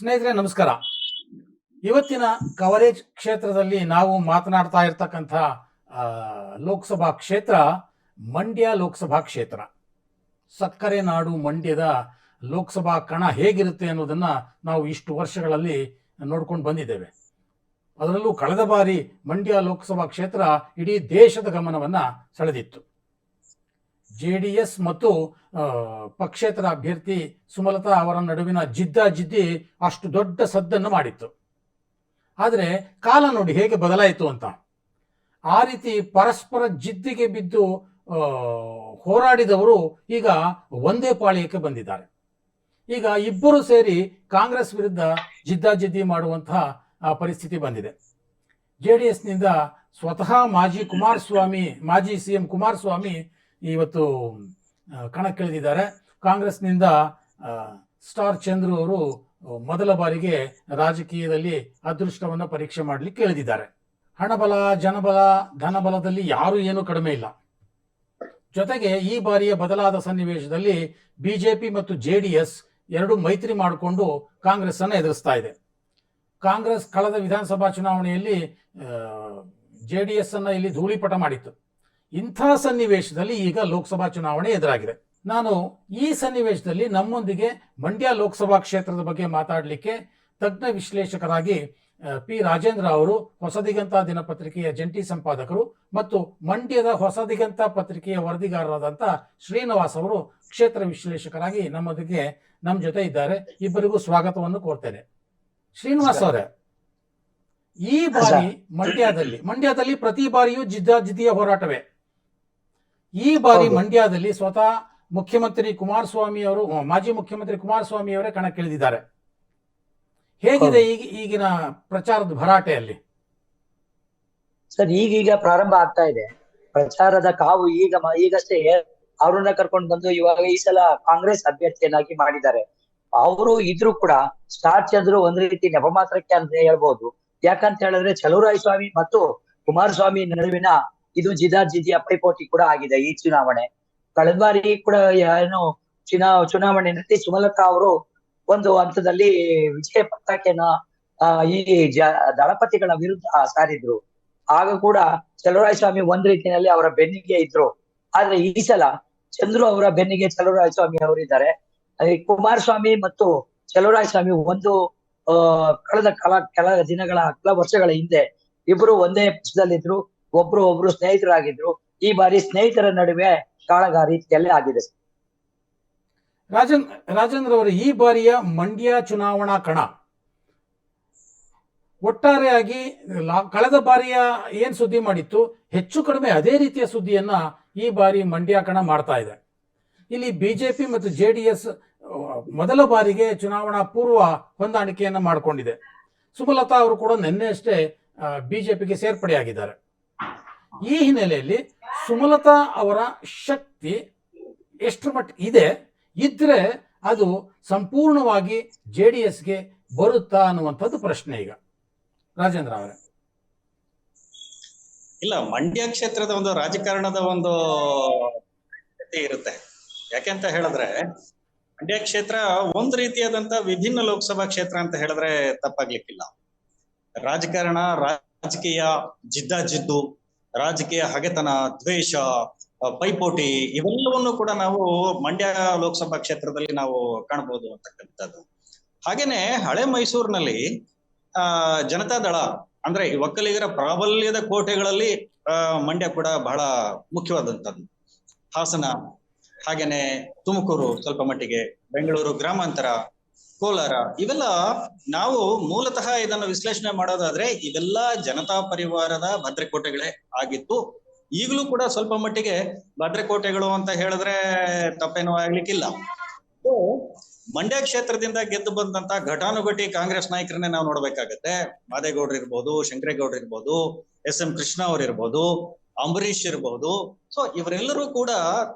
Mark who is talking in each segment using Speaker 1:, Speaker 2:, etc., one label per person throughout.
Speaker 1: ಸ್ನೇಹಿತರೆ ನಮಸ್ಕಾರ. ಇವತ್ತಿನ ಕವರೇಜ್ ಕ್ಷೇತ್ರದಲ್ಲಿ ನಾವು ಮಾತನಾಡ್ತಾ ಇರ್ತಕ್ಕಂಥ ಲೋಕಸಭಾ ಕ್ಷೇತ್ರ ಮಂಡ್ಯ ಲೋಕಸಭಾ ಕ್ಷೇತ್ರ. ಸಕ್ಕರೆ ನಾಡು ಮಂಡ್ಯದ ಲೋಕಸಭಾ ಕಣ ಹೇಗಿರುತ್ತೆ ಅನ್ನೋದನ್ನ ನಾವು ಇಷ್ಟು ವರ್ಷಗಳಲ್ಲಿ ನೋಡ್ಕೊಂಡು ಬಂದಿದ್ದೇವೆ. ಅದರಲ್ಲೂ ಕಳೆದ ಬಾರಿ ಮಂಡ್ಯ ಲೋಕಸಭಾ ಕ್ಷೇತ್ರ ಇಡೀ ದೇಶದ ಗಮನವನ್ನ ಸೆಳೆದಿತ್ತು. JDS ಮತ್ತು ಪಕ್ಷೇತರ ಅಭ್ಯರ್ಥಿ ಸುಮಲತಾ ಅವರ ನಡುವಿನ ಜಿದ್ದಾಜಿದ್ದಿ ಅಷ್ಟು ದೊಡ್ಡ ಸದ್ದನ್ನು ಮಾಡಿತ್ತು. ಆದರೆ ಕಾಲ ನೋಡಿ ಹೇಗೆ ಬದಲಾಯಿತು ಅಂತ. ಆ ರೀತಿ ಪರಸ್ಪರ ಜಿದ್ದಿಗೆ ಬಿದ್ದು ಹೋರಾಡಿದವರು ಈಗ ಒಂದೇ ಪಾಳ್ಯಕ್ಕೆ ಬಂದಿದ್ದಾರೆ. ಈಗ ಇಬ್ಬರು ಸೇರಿ ಕಾಂಗ್ರೆಸ್ ವಿರುದ್ಧ ಜಿದ್ದಾಜಿದ್ದಿ ಮಾಡುವಂತಹ ಪರಿಸ್ಥಿತಿ ಬಂದಿದೆ. JDSನಿಂದ ಸ್ವತಃ ಮಾಜಿ CM ಕುಮಾರಸ್ವಾಮಿ ಇವತ್ತು ಕಣಕ್ಕಿಳಿದಿದ್ದಾರೆ. ಕಾಂಗ್ರೆಸ್ನಿಂದ ಸ್ಟಾರ್ ಚಂದ್ರು ಅವರು ಮೊದಲ ಬಾರಿಗೆ ರಾಜಕೀಯದಲ್ಲಿ ಅದೃಷ್ಟವನ್ನು ಪರೀಕ್ಷೆ ಮಾಡಲಿಕ್ಕೆ ಇಳಿದಿದ್ದಾರೆ. ಹಣಬಲ, ಜನಬಲ, ಧನಬಲದಲ್ಲಿ ಯಾರು ಏನು ಕಡಿಮೆ ಇಲ್ಲ. ಜೊತೆಗೆ ಈ ಬಾರಿಯ ಬದಲಾದ ಸನ್ನಿವೇಶದಲ್ಲಿ ಬಿಜೆಪಿ ಮತ್ತು JDS ಎರಡು ಮೈತ್ರಿ ಮಾಡಿಕೊಂಡು ಕಾಂಗ್ರೆಸ್ ಅನ್ನು ಎದುರಿಸ್ತಾ ಇದೆ. ಕಾಂಗ್ರೆಸ್ ಕಳೆದ ವಿಧಾನಸಭಾ ಚುನಾವಣೆಯಲ್ಲಿ JDS ಅನ್ನ ಇಲ್ಲಿ ಧೂಳಿಪಟ ಮಾಡಿತ್ತು. ಇಂಥ ಸನ್ನಿವೇಶದಲ್ಲಿ ಈಗ ಲೋಕಸಭಾ ಚುನಾವಣೆ ಎದುರಾಗಿದೆ. ನಾನು ಈ ಸನ್ನಿವೇಶದಲ್ಲಿ ನಮ್ಮೊಂದಿಗೆ ಮಂಡ್ಯ ಲೋಕಸಭಾ ಕ್ಷೇತ್ರದ ಬಗ್ಗೆ ಮಾತಾಡಲಿಕ್ಕೆ ತಜ್ಞ ವಿಶ್ಲೇಷಕರಾಗಿ P. ರಾಜೇಂದ್ರ ಅವರು, ಹೊಸದಿಗಂತ ದಿನಪತ್ರಿಕೆಯ ಜಂಟಿ ಸಂಪಾದಕರು ಮತ್ತು ಮಂಡ್ಯದ ಹೊಸದಿಗಂತ ಪತ್ರಿಕೆಯ ವರದಿಗಾರರಾದಂಥ ಶ್ರೀನಿವಾಸ್ ಅವರು ಕ್ಷೇತ್ರ ವಿಶ್ಲೇಷಕರಾಗಿ ನಮ್ಮ ಜೊತೆ ಇದ್ದಾರೆ. ಇಬ್ಬರಿಗೂ ಸ್ವಾಗತವನ್ನು ಕೋರ್ತೇನೆ. ಶ್ರೀನಿವಾಸ್ ಅವರೇ, ಈ ಬಾರಿ ಮಂಡ್ಯದಲ್ಲಿ ಪ್ರತಿ ಬಾರಿಯೂ ಜಿದ್ದಾಜಿದ್ದಿಯ ಹೋರಾಟವೇ. ಈ ಬಾರಿ ಮಂಡ್ಯದಲ್ಲಿ ಸ್ವತಃ ಮುಖ್ಯಮಂತ್ರಿ ಕುಮಾರಸ್ವಾಮಿ ಅವರು, ಮಾಜಿ ಮುಖ್ಯಮಂತ್ರಿ ಕುಮಾರಸ್ವಾಮಿ ಅವರೇ ಕಣಕ್ಕಿಳಿದಿದ್ದಾರೆ. ಹೇಗಿದೆ ಈಗಿನ ಪ್ರಚಾರದ ಭರಾಟೆಯಲ್ಲಿ?
Speaker 2: ಸರ್, ಈಗೀಗ ಪ್ರಾರಂಭ ಆಗ್ತಾ ಇದೆ ಪ್ರಚಾರದ ಕಾವು. ಈಗಷ್ಟೇ ಅವ್ರನ್ನ ಕರ್ಕೊಂಡು ಬಂದು ಇವಾಗ ಈ ಸಲ ಕಾಂಗ್ರೆಸ್ ಅಭ್ಯರ್ಥಿಯನ್ನಾಗಿ ಮಾಡಿದ್ದಾರೆ. ಅವರು ಇದ್ರು ಕೂಡ ಸ್ಟಾರ್ ಚಂದ್ರು ಒಂದ್ ರೀತಿ ನೆಪ ಮಾತ್ರಕ್ಕೆ ಅಂತ ಹೇಳ್ಬೋದು. ಯಾಕಂತ ಹೇಳಿದ್ರೆ ಚಲುವರಾಯಸ್ವಾಮಿ ಮತ್ತು ಕುಮಾರಸ್ವಾಮಿ ನಡುವಿನ ಇದು ಜಿದ್ದಾಜಿದ್ದಿಯ ಪೈಪೋಟಿ ಕೂಡ ಆಗಿದೆ. ಈ ಚುನಾವಣೆ ಕಳೆದ ಬಾರಿ ಕೂಡ ಏನು ಚುನಾವಣೆ ನಡೆಸಿ ಸುಮಲತಾ ಅವರು ಒಂದು ಹಂತದಲ್ಲಿ ವಿಜಯ ಪತಾಕೆನ ಈ ದಳಪತಿಗಳ ವಿರುದ್ಧ ಸಾರಿದ್ರು. ಆಗ ಕೂಡ ಚಲುವರಾಯಸ್ವಾಮಿ ಒಂದ್ ರೀತಿಯಲ್ಲಿ ಅವರ ಬೆನ್ನಿಗೆ ಇದ್ರು. ಆದ್ರೆ ಈ ಸಲ ಚಂದ್ರು ಅವರ ಬೆನ್ನಿಗೆ ಚಲುವರಾಯಸ್ವಾಮಿ ಅವರಿದ್ದಾರೆ. ಕುಮಾರಸ್ವಾಮಿ ಮತ್ತು ಚಲುವರಾಯಸ್ವಾಮಿ ಒಂದು ಕೆಲ ವರ್ಷಗಳ ಹಿಂದೆ ಇಬ್ರು ಒಂದೇ ಪಕ್ಷದಲ್ಲಿದ್ರು. ಒಬ್ರು ಸ್ನೇಹಿತರಾಗಿದ್ರು. ಈ ಬಾರಿ ಸ್ನೇಹಿತರ ನಡುವೆ ಕಾಳಗ ರೀತಿಯಲ್ಲೇ ಆಗಿದೆ.
Speaker 1: ರಾಜೇಂದ್ರ ಅವರು, ಈ ಬಾರಿಯ ಮಂಡ್ಯ ಚುನಾವಣಾ ಕಣ ಒಟ್ಟಾರೆಯಾಗಿ ಕಳೆದ ಬಾರಿಯ ಏನ್ ಸುದ್ದಿ ಮಾಡಿತ್ತು, ಹೆಚ್ಚು ಕಡಿಮೆ ಅದೇ ರೀತಿಯ ಸುದ್ದಿಯನ್ನ ಈ ಬಾರಿ ಮಂಡ್ಯ ಕಣ ಮಾಡ್ತಾ ಇದೆ. ಇಲ್ಲಿ ಬಿಜೆಪಿ ಮತ್ತು JDS ಮೊದಲ ಬಾರಿಗೆ ಚುನಾವಣಾ ಪೂರ್ವ ಹೊಂದಾಣಿಕೆಯನ್ನ ಮಾಡಿಕೊಂಡಿದೆ. ಸುಮಲತಾ ಅವರು ಕೂಡ ನಿನ್ನೆ ಅಷ್ಟೇ ಬಿಜೆಪಿಗೆ ಸೇರ್ಪಡೆಯಾಗಿದ್ದಾರೆ. ಈ ಹಿನ್ನೆಲೆಯಲ್ಲಿ ಸುಮಲತಾ ಅವರ ಶಕ್ತಿ ಎಷ್ಟು ಮಟ್ಟಿಗೆ ಇದ್ರೆ ಅದು ಸಂಪೂರ್ಣವಾಗಿ JDSಗೆ ಬರುತ್ತಾ ಅನ್ನುವಂಥದ್ದು ಪ್ರಶ್ನೆ. ಈಗ ರಾಜೇಂದ್ರ ಅವರೇ,
Speaker 3: ಇಲ್ಲ, ಮಂಡ್ಯ ಕ್ಷೇತ್ರದ ಒಂದು ರಾಜಕಾರಣದ ಒಂದು ಇರುತ್ತೆ. ಯಾಕೆಂತ ಹೇಳಿದ್ರೆ ಮಂಡ್ಯ ಕ್ಷೇತ್ರ ಒಂದು ರೀತಿಯಾದಂತ ವಿಭಿನ್ನ ಲೋಕಸಭಾ ಕ್ಷೇತ್ರ ಅಂತ ಹೇಳಿದ್ರೆ ತಪ್ಪಾಗ್ಲಿಕ್ಕಿಲ್ಲ. ರಾಜಕಾರಣ, ರಾಜಕೀಯ ಜಿದ್ದಾಜಿದ್ದು, ರಾಜಕೀಯ ಹಗೆತನ, ದ್ವೇಷ, ಪೈಪೋಟಿ ಇವೆಲ್ಲವನ್ನು ಕೂಡ ನಾವು ಮಂಡ್ಯ ಲೋಕಸಭಾ ಕ್ಷೇತ್ರದಲ್ಲಿ ನಾವು ಕಾಣಬಹುದು ಅಂತಕ್ಕಂಥದ್ದು. ಹಾಗೇನೆ ಹಳೆ ಮೈಸೂರಿನಲ್ಲಿ ಜನತಾದಳ ಅಂದ್ರೆ ಈ ಒಕ್ಕಲಿಗರ ಪ್ರಾಬಲ್ಯದ ಕೋಟೆಗಳಲ್ಲಿ ಮಂಡ್ಯ ಕೂಡ ಬಹಳ ಮುಖ್ಯವಾದಂಥದ್ದು. ಹಾಸನ, ಹಾಗೇನೆ ತುಮಕೂರು, ಸ್ವಲ್ಪ ಮಟ್ಟಿಗೆ ಬೆಂಗಳೂರು ಗ್ರಾಮಾಂತರ, ಕೋಲಾರ, ಇವೆಲ್ಲ ನಾವು ಮೂಲತಃ ಇದನ್ನು ವಿಶ್ಲೇಷಣೆ ಮಾಡೋದಾದ್ರೆ ಇವೆಲ್ಲ ಜನತಾ ಪರಿವಾರದ ಭದ್ರಕೋಟೆಗಳೇ ಆಗಿತ್ತು. ಈಗಲೂ ಕೂಡ ಸ್ವಲ್ಪ ಮಟ್ಟಿಗೆ ಭದ್ರಕೋಟೆಗಳು ಅಂತ ಹೇಳಿದ್ರೆ ತಪ್ಪೇನೂ ಆಗ್ಲಿಕ್ಕಿಲ್ಲ. ಮಂಡ್ಯ ಕ್ಷೇತ್ರದಿಂದ ಗೆದ್ದು ಬಂದಂತ ಘಟಾನುಘಟಿ ಕಾಂಗ್ರೆಸ್ ನಾಯಕರನ್ನೇ ನಾವು ನೋಡ್ಬೇಕಾಗತ್ತೆ. ಮಾದೇಗೌಡರು ಇರ್ಬೋದು, ಶಂಕರೇಗೌಡರು ಇರ್ಬೋದು, SM ಕೃಷ್ಣ ಅವ್ರು ಇರ್ಬೋದು, ಅಂಬರೀಷ್ ಇರ್ಬೋದು. ಸೊ ಇವರೆಲ್ಲರೂ ಕೂಡ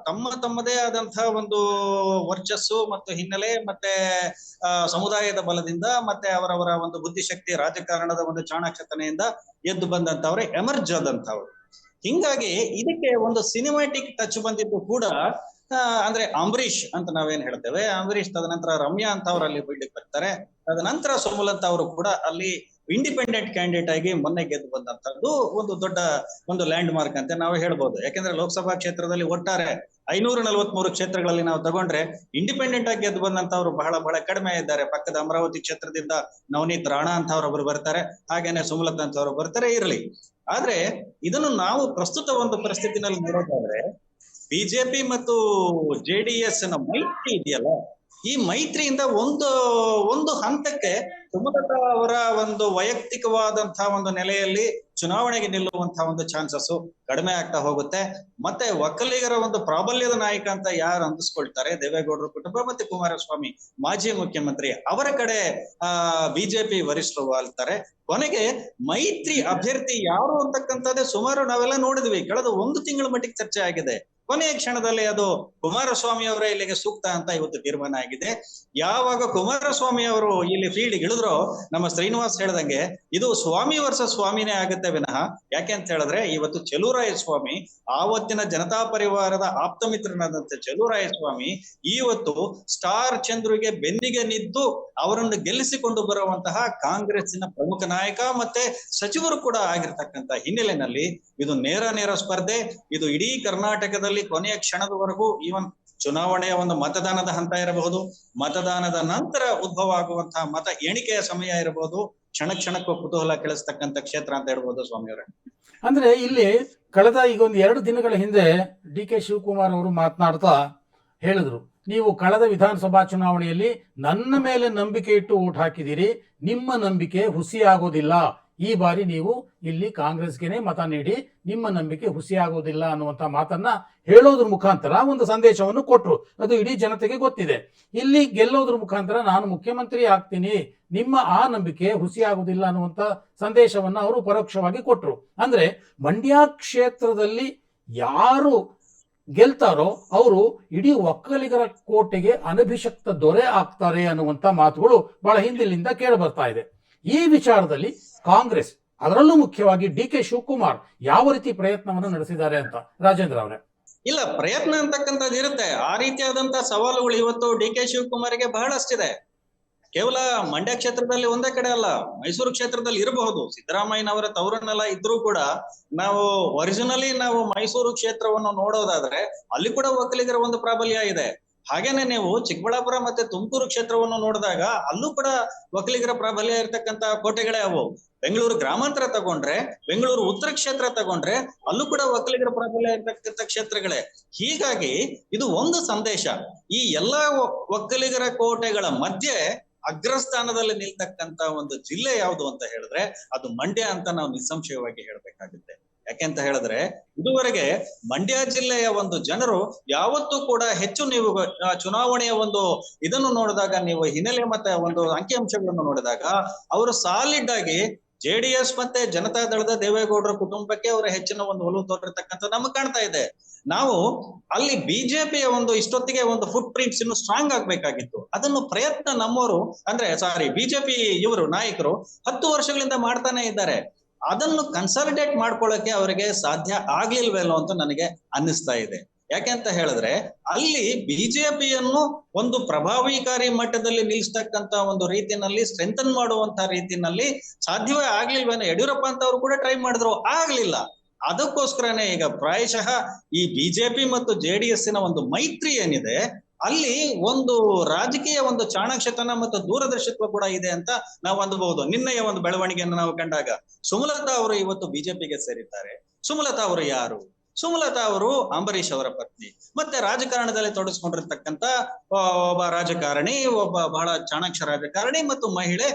Speaker 3: ತಮ್ಮದೇ ಆದಂತಹ ಒಂದು ವರ್ಚಸ್ಸು ಮತ್ತು ಹಿನ್ನೆಲೆ ಮತ್ತೆ ಸಮುದಾಯದ ಬಲದಿಂದ ಮತ್ತೆ ಅವರವರ ಒಂದು ಬುದ್ಧಿಶಕ್ತಿ, ರಾಜಕಾರಣದ ಒಂದು ಚಾಣಾಕ್ಷತನೆಯಿಂದ ಎದ್ದು ಬಂದಂತವ್ರೆ, ಎಮರ್ಜ್ ಆದಂತವ್ರು. ಹಿಂಗಾಗಿ ಇದಕ್ಕೆ ಒಂದು ಸಿನಿಮ್ಯಾಟಿಕ್ ಟಚ್ ಬಂದಿದ್ದು ಕೂಡ ಅಂದ್ರೆ ಅಂಬರೀಷ್ ಅಂತ ನಾವೇನ್ ಹೇಳ್ತೇವೆ, ಅಂಬರೀಷ್ ತದನಂತರ ರಮ್ಯಾ ಅಂತ ಅವ್ರು ಅಲ್ಲಿ ಬಿಡ್ಲಿಕ್ಕೆ ಬರ್ತಾರೆ. ತದನಂತರ ಸುಮಲತಾ ಅವರು ಕೂಡ ಅಲ್ಲಿ ಇಂಡಿಪೆಂಡೆಂಟ್ ಕ್ಯಾಂಡಿಡೇಟ್ ಆಗಿ ಮೊನ್ನೆ ಗೆದ್ದು ಬಂದಂತದ್ದು ಒಂದು ಲ್ಯಾಂಡ್ ಮಾರ್ಕ್ ಅಂತ ನಾವು ಹೇಳ್ಬೋದು. ಯಾಕೆಂದ್ರೆ ಲೋಕಸಭಾ ಕ್ಷೇತ್ರದಲ್ಲಿ ಒಟ್ಟಾರೆ 543 ಕ್ಷೇತ್ರಗಳಲ್ಲಿ ನಾವು ತಗೊಂಡ್ರೆ ಇಂಡಿಪೆಂಡೆಂಟ್ ಆಗಿ ಗೆದ್ದು ಬಂದಂತವ್ರು ಬಹಳ ಬಹಳ ಕಡಿಮೆ ಇದ್ದಾರೆ. ಪಕ್ಕದ ಅಮರಾವತಿ ಕ್ಷೇತ್ರದಿಂದ ನವನೀತ್ ರಾಣಾ ಅಂತ ಅವ್ರೊಬ್ರು ಬರ್ತಾರೆ, ಹಾಗೇನೆ ಸುಮಲತಾ ಅಂತ ಅವರು ಬರ್ತಾರೆ, ಇರಲಿ. ಆದ್ರೆ ಇದನ್ನು ನಾವು ಪ್ರಸ್ತುತ ಒಂದು ಪರಿಸ್ಥಿತಿನಲ್ಲಿ ನೋಡೋದಾದ್ರೆ ಬಿಜೆಪಿ ಮತ್ತು ಜೆಡಿಎಸ್ ನ ಮೈತ್ರಿ ಇದೆಯಲ್ಲ, ಈ ಮೈತ್ರಿಯಿಂದ ಒಂದು ಹಂತಕ್ಕೆ ಸುಮಲತಾ ಅವರ ಒಂದು ವೈಯಕ್ತಿಕವಾದಂತಹ ಒಂದು ನೆಲೆಯಲ್ಲಿ ಚುನಾವಣೆಗೆ ನಿಲ್ಲುವಂತಹ ಒಂದು ಚಾನ್ಸಸ್ ಕಡಿಮೆ ಆಗ್ತಾ ಹೋಗುತ್ತೆ. ಮತ್ತೆ ಒಕ್ಕಲಿಗರ ಒಂದು ಪ್ರಾಬಲ್ಯದ ನಾಯಕ ಅಂತ ಯಾರು ಅಂದಿಸ್ಕೊಳ್ತಾರೆ, ದೇವೇಗೌಡರ ಕುಟುಂಬ ಮತ್ತೆ ಕುಮಾರಸ್ವಾಮಿ ಮಾಜಿ ಮುಖ್ಯಮಂತ್ರಿ ಅವರ ಕಡೆ ಬಿಜೆಪಿ ವರಿಷ್ಠರು ವಾಲ್ತಾರೆ. ಕೊನೆಗೆ ಮೈತ್ರಿ ಅಭ್ಯರ್ಥಿ ಯಾರು ಅಂತಕ್ಕಂಥದ್ದೇ ಸುಮಾರು ನಾವೆಲ್ಲ ನೋಡಿದ್ವಿ, ಕಳೆದ 1 ತಿಂಗಳ ಮಟ್ಟಿಗೆ ಚರ್ಚೆ ಆಗಿದೆ. ಕೊನೆಯ ಕ್ಷಣದಲ್ಲಿ ಅದು ಕುಮಾರಸ್ವಾಮಿ ಅವರೇ ಇಲ್ಲಿಗೆ ಸೂಕ್ತ ಅಂತ ಇವತ್ತು ತೀರ್ಮಾನ ಆಗಿದೆ. ಯಾವಾಗ ಕುಮಾರಸ್ವಾಮಿ ಅವರು ಇಲ್ಲಿ ಫೀಲ್ಡ್ ಇಳಿದ್ರೋ, ನಮ್ಮ ಶ್ರೀನಿವಾಸ್ ಹೇಳ್ದಂಗೆ ಇದು ಸ್ವಾಮಿ ವರ್ಸಸ್ ಸ್ವಾಮಿನೇ ಆಗುತ್ತೆ ವಿನಃ. ಯಾಕೆ ಅಂತ ಹೇಳಿದ್ರೆ ಇವತ್ತು ಚೆಲುವರಾಯ ಸ್ವಾಮಿ, ಆವತ್ತಿನ ಜನತಾ ಪರಿವಾರದ ಆಪ್ತ ಮಿತ್ರನಾದಂತೆ ಚೆಲುವರಾಯ ಸ್ವಾಮಿ ಇವತ್ತು ಸ್ಟಾರ್ ಚಂದ್ರುಗೆ ಬೆನ್ನಿಗೆ ನಿದ್ದು ಅವರನ್ನು ಗೆಲ್ಲಿಸಿಕೊಂಡು ಬರುವಂತಹ ಕಾಂಗ್ರೆಸ್ಸಿನ ಪ್ರಮುಖ ನಾಯಕ ಮತ್ತೆ ಸಚಿವರು ಕೂಡ ಆಗಿರ್ತಕ್ಕಂಥ ಹಿನ್ನೆಲೆಯಲ್ಲಿ ಇದು ನೇರ ಸ್ಪರ್ಧೆ. ಇದು ಇಡೀ ಕರ್ನಾಟಕದಲ್ಲಿ ಕೊನೆಯ ಕ್ಷಣದವರೆಗೂ ಈವನ್ ಚುನಾವಣೆಯ ಒಂದು ಮತದಾನದ ಹಂತ ಇರಬಹುದು, ಮತದಾನದ ನಂತರ ಉದ್ಭವ ಆಗುವಂತಹ ಮತ ಎಣಿಕೆಯ ಸಮಯ ಇರಬಹುದು, ಕ್ಷಣಕ್ಕೂ ಕುತೂಹಲ ಕೆಳಿಸ್ತಕ್ಕಂಥ ಕ್ಷೇತ್ರ ಅಂತ ಹೇಳ್ಬೋದು ಸ್ವಾಮಿಯವರೇ.
Speaker 1: ಅಂದ್ರೆ ಇಲ್ಲಿ ಕಳೆದ ಈಗ ಒಂದು 2 ದಿನಗಳ ಹಿಂದೆ DK ಶಿವಕುಮಾರ್ ಅವರು ಮಾತನಾಡ್ತಾ ಹೇಳಿದ್ರು, ನೀವು ಕಳೆದ ವಿಧಾನಸಭಾ ಚುನಾವಣೆಯಲ್ಲಿ ನನ್ನ ಮೇಲೆ ನಂಬಿಕೆ ಇಟ್ಟು ಓಟ್ ಹಾಕಿದ್ದೀರಿ, ನಿಮ್ಮ ನಂಬಿಕೆ ಹುಸಿಯಾಗೋದಿಲ್ಲ, ಈ ಬಾರಿ ನೀವು ಇಲ್ಲಿ ಕಾಂಗ್ರೆಸ್ಗೆನೆ ಮತ ನೀಡಿ, ನಿಮ್ಮ ನಂಬಿಕೆ ಹುಸಿಯಾಗೋದಿಲ್ಲ ಅನ್ನುವಂಥ ಮಾತನ್ನ ಹೇಳೋದ್ರ ಮುಖಾಂತರ ಒಂದು ಸಂದೇಶವನ್ನು ಕೊಟ್ಟರು. ಅದು ಇಡೀ ಜನತೆಗೆ ಗೊತ್ತಿದೆ. ಇಲ್ಲಿ ಗೆಲ್ಲೋದ್ರ ಮುಖಾಂತರ ನಾನು ಮುಖ್ಯಮಂತ್ರಿ ಆಗ್ತೀನಿ, ನಿಮ್ಮ ಆ ನಂಬಿಕೆ ಹುಸಿಯಾಗೋದಿಲ್ಲ ಅನ್ನುವಂಥ ಸಂದೇಶವನ್ನು ಅವರು ಪರೋಕ್ಷವಾಗಿ ಕೊಟ್ಟರು. ಅಂದ್ರೆ ಮಂಡ್ಯ ಕ್ಷೇತ್ರದಲ್ಲಿ ಯಾರು ಗೆಲ್ತಾರೋ ಅವರು ಇಡೀ ಒಕ್ಕಲಿಗರ ಕೋಟೆಗೆ ಅನಭಿಷಕ್ತ ದೊರೆ ಆಗ್ತಾರೆ ಅನ್ನುವಂಥ ಮಾತುಗಳು ಬಹಳ ಹಿಂದಿನಿಂದ ಕೇಳಿ ಬರ್ತಾ ಇದೆ. ಈ ವಿಚಾರದಲ್ಲಿ ಕಾಂಗ್ರೆಸ್, ಅದರಲ್ಲೂ ಮುಖ್ಯವಾಗಿ DK ಶಿವಕುಮಾರ್ ಯಾವ ರೀತಿ ಪ್ರಯತ್ನವನ್ನು ನಡೆಸಿದ್ದಾರೆ ಅಂತ ರಾಜೇಂದ್ರ ಅವರೇ?
Speaker 3: ಇಲ್ಲ, ಪ್ರಯತ್ನ ಅಂತಕ್ಕಂಥದ್ದು ಇರುತ್ತೆ. ಆ ರೀತಿಯಾದಂತಹ ಸವಾಲುಗಳು ಇವತ್ತು DK ಶಿವಕುಮಾರ್ಗೆ ಬಹಳಷ್ಟಿದೆ. ಕೇವಲ ಮಂಡ್ಯ ಕ್ಷೇತ್ರದಲ್ಲಿ ಒಂದೇ ಕಡೆ ಅಲ್ಲ, ಮೈಸೂರು ಕ್ಷೇತ್ರದಲ್ಲಿ ಇರಬಹುದು. ಸಿದ್ದರಾಮಯ್ಯನವರ ತವರನ್ನೆಲ್ಲ ಇದ್ರೂ ಕೂಡ ನಾವು ಒರಿಜಿನಲಿ ನಾವು ಮೈಸೂರು ಕ್ಷೇತ್ರವನ್ನು ನೋಡೋದಾದ್ರೆ ಅಲ್ಲಿ ಕೂಡ ಒಕ್ಕಲಿಗರ ಒಂದು ಪ್ರಾಬಲ್ಯ ಇದೆ. ಹಾಗೇನೆ ನೀವು ಚಿಕ್ಕಬಳ್ಳಾಪುರ ಮತ್ತೆ ತುಮಕೂರು ಕ್ಷೇತ್ರವನ್ನು ನೋಡಿದಾಗ ಅಲ್ಲೂ ಕೂಡ ಒಕ್ಕಲಿಗರ ಪ್ರಾಬಲ್ಯ ಇರತಕ್ಕಂತ ಕೋಟೆಗಳೇ ಅವು. ಬೆಂಗಳೂರು ಗ್ರಾಮಾಂತರ ತಗೊಂಡ್ರೆ, ಬೆಂಗಳೂರು ಉತ್ತರ ಕ್ಷೇತ್ರ ತಗೊಂಡ್ರೆ ಅಲ್ಲೂ ಕೂಡ ಒಕ್ಕಲಿಗರ ಪ್ರಾಬಲ್ಯ ಇರತಕ್ಕಂತ ಕ್ಷೇತ್ರಗಳೇ. ಹೀಗಾಗಿ ಇದು ಒಂದು ಸಂದೇಶ, ಈ ಎಲ್ಲಾ ಒಕ್ಕಲಿಗರ ಕೋಟೆಗಳ ಮಧ್ಯೆ ಅಗ್ರಸ್ಥಾನದಲ್ಲಿ ನಿಲ್ತಕ್ಕಂತ ಒಂದು ಜಿಲ್ಲೆ ಯಾವುದು ಅಂತ ಹೇಳಿದ್ರೆ ಅದು ಮಂಡ್ಯ ಅಂತ ನಾವು ನಿಸ್ಸಂಶಯವಾಗಿ ಹೇಳ್ಬೇಕಾಗುತ್ತೆ. ಯಾಕೆಂತ ಹೇಳಿದ್ರೆ ಇದುವರೆಗೆ ಮಂಡ್ಯ ಜಿಲ್ಲೆಯ ಒಂದು ಜನರು ಯಾವತ್ತೂ ಕೂಡ ಹೆಚ್ಚು ನೀವು ಚುನಾವಣೆಯ ಒಂದು ಇದನ್ನು ನೋಡಿದಾಗ, ನೀವು ಹಿನ್ನೆಲೆ ಮತ್ತೆ ಒಂದು ಅಂಕಿಅಂಶಗಳನ್ನು ನೋಡಿದಾಗ ಅವರು ಸಾಲಿಡ್ ಆಗಿ JDS ಮತ್ತೆ ಜನತಾ ದಳದ ದೇವೇಗೌಡರ ಕುಟುಂಬಕ್ಕೆ ಅವರ ಹೆಚ್ಚಿನ ಒಂದು ಒಲವು ತೋರಿರ್ತಕ್ಕಂಥ ನಮಗೆ ಕಾಣ್ತಾ ಇದೆ. ನಾವು ಅಲ್ಲಿ ಬಿಜೆಪಿಯ ಒಂದು ಇಷ್ಟೊತ್ತಿಗೆ ಒಂದು ಫುಟ್ ಪ್ರಿಂಟ್ಸ್ ಇನ್ನು ಸ್ಟ್ರಾಂಗ್ ಆಗ್ಬೇಕಾಗಿತ್ತು. ಅದನ್ನು ಪ್ರಯತ್ನ ನಮ್ಮವರು ಬಿಜೆಪಿ ಇವರು ನಾಯಕರು 10 ವರ್ಷಗಳಿಂದ ಮಾಡ್ತಾನೆ ಇದ್ದಾರೆ. ಅದನ್ನು ಕನ್ಸಾಲಿಡೇಟ್ ಮಾಡ್ಕೊಳ್ಳಕ್ಕೆ ಅವರಿಗೆ ಸಾಧ್ಯ ಆಗ್ಲಿಲ್ವೇನೋ ಅಂತ ನನಗೆ ಅನ್ನಿಸ್ತಾ ಇದೆ. ಯಾಕೆಂತ ಹೇಳಿದ್ರೆ ಅಲ್ಲಿ ಬಿಜೆಪಿಯನ್ನು ಒಂದು ಪ್ರಭಾವಿಕಾರಿ ಮಟ್ಟದಲ್ಲಿ ನಿಲ್ಲಿಸ್ತಕ್ಕಂತ ಒಂದು ರೀತಿಯಲ್ಲಿ ಸ್ಟ್ರೆಂಥನ್ ಮಾಡುವಂತ ರೀತಿಯಲ್ಲಿ ಸಾಧ್ಯವೇ ಆಗ್ಲಿಲ್ವೇನೋ. ಯಡಿಯೂರಪ್ಪ ಅಂತ ಅವರು ಕೂಡ ಟ್ರೈ ಮಾಡಿದ್ರು, ಆಗ್ಲಿಲ್ಲ. ಅದಕ್ಕೋಸ್ಕರನೇ ಈಗ ಪ್ರಾಯಶಃ ಈ ಬಿಜೆಪಿ ಮತ್ತು JDS ಒಂದು ಮೈತ್ರಿ ಏನಿದೆ ಅಲ್ಲಿ ಒಂದು ರಾಜಕೀಯ ಒಂದು ಚಾಣಾಕ್ಷತನ ಮತ್ತು ದೂರದರ್ಶಿತ್ವ ಕೂಡ ಇದೆ ಅಂತ ನಾವು ಅಂದಬಹುದು. ನಿನ್ನೆಯ ಒಂದು ಬೆಳವಣಿಗೆಯನ್ನು ನಾವು ಕಂಡಾಗ ಸುಮಲತಾ ಅವರು ಇವತ್ತು ಬಿಜೆಪಿಗೆ ಸೇರಿದ್ದಾರೆ. ಸುಮಲತಾ ಅವರು ಯಾರು? ಸುಮಲತಾ ಅವರು ಅಂಬರೀಷ್ ಅವರ ಪತ್ನಿ, ಮತ್ತೆ ರಾಜಕಾರಣದಲ್ಲಿ ತೊಡಗಿಸ್ಕೊಂಡಿರ್ತಕ್ಕಂತ ಒಬ್ಬ ರಾಜಕಾರಣಿ, ಒಬ್ಬ ಬಹಳ ಚಾಣಾಕ್ಷ ರಾಜಕಾರಣಿ ಮತ್ತು ಮಹಿಳೆ.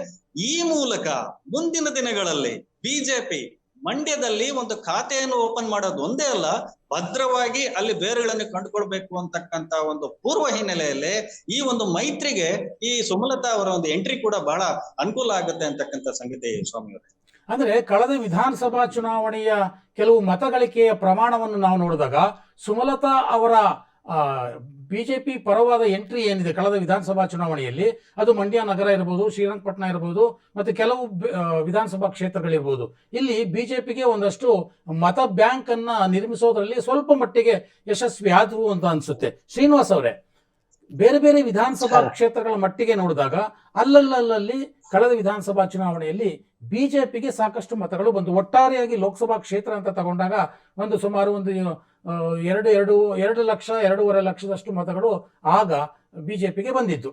Speaker 3: ಈ ಮೂಲಕ ಮುಂದಿನ ದಿನಗಳಲ್ಲಿ ಬಿಜೆಪಿ ಮಂಡ್ಯದಲ್ಲಿ ಒಂದು ಖಾತೆಯನ್ನು ಓಪನ್ ಮಾಡೋದು ಒಂದೇ ಅಲ್ಲ, ಭದ್ರವಾಗಿ ಅಲ್ಲಿ ಬೇರುಗಳನ್ನು ಕಂಡುಕೊಳ್ಬೇಕು ಅಂತಕ್ಕಂತ ಒಂದು ಪೂರ್ವ ಹಿನ್ನೆಲೆಯಲ್ಲಿ ಈ ಒಂದು ಮೈತ್ರಿಗೆ ಈ ಸುಮಲತಾ ಅವರ ಒಂದು ಎಂಟ್ರಿ ಕೂಡ ಬಹಳ ಅನುಕೂಲ ಆಗುತ್ತೆ ಅಂತಕ್ಕಂಥ ಸಂಗತಿ ಸ್ವಾಮಿಯವರೇ.
Speaker 1: ಅಂದ್ರೆ ಕಳೆದ ವಿಧಾನಸಭಾ ಚುನಾವಣೆಯ ಕೆಲವು ಮತಗಳಿಕೆಯ ಪ್ರಮಾಣವನ್ನು ನಾವು ನೋಡಿದಾಗ ಸುಮಲತಾ ಅವರ ಬಿಜೆಪಿ ಪರವಾದ ಎಂಟ್ರಿ ಏನಿದೆ ಕಳೆದ ವಿಧಾನಸಭಾ ಚುನಾವಣೆಯಲ್ಲಿ, ಅದು ಮಂಡ್ಯ ನಗರ ಇರ್ಬೋದು, ಶ್ರೀರಂಗಪಟ್ಟಣ ಇರ್ಬೋದು, ಮತ್ತು ಕೆಲವು ವಿಧಾನಸಭಾ ಕ್ಷೇತ್ರಗಳಿರ್ಬೋದು, ಇಲ್ಲಿ ಬಿಜೆಪಿಗೆ ಒಂದಷ್ಟು ಮತ ಬ್ಯಾಂಕ್ ಅನ್ನ ನಿರ್ಮಿಸೋದ್ರಲ್ಲಿ ಸ್ವಲ್ಪ ಮಟ್ಟಿಗೆ ಯಶಸ್ವಿ ಆದ್ರು ಅಂತ ಅನ್ಸುತ್ತೆ. ಶ್ರೀನಿವಾಸ್ ಅವರೇ, ಬೇರೆ ಬೇರೆ ವಿಧಾನಸಭಾ ಕ್ಷೇತ್ರಗಳ ಮಟ್ಟಿಗೆ ನೋಡಿದಾಗ ಅಲ್ಲಲ್ಲಿ ಕಳೆದ ವಿಧಾನಸಭಾ ಚುನಾವಣೆಯಲ್ಲಿ ಬಿಜೆಪಿಗೆ ಸಾಕಷ್ಟು ಮತಗಳು ಬಂದು, ಒಟ್ಟಾರೆಯಾಗಿ ಲೋಕಸಭಾ ಕ್ಷೇತ್ರ ಅಂತ ತಗೊಂಡಾಗ ಸುಮಾರು 2 ಲಕ್ಷ 2.5 ಲಕ್ಷದಷ್ಟು ಮತಗಳು ಆಗ ಬಿಜೆಪಿಗೆ ಬಂದಿದ್ದು.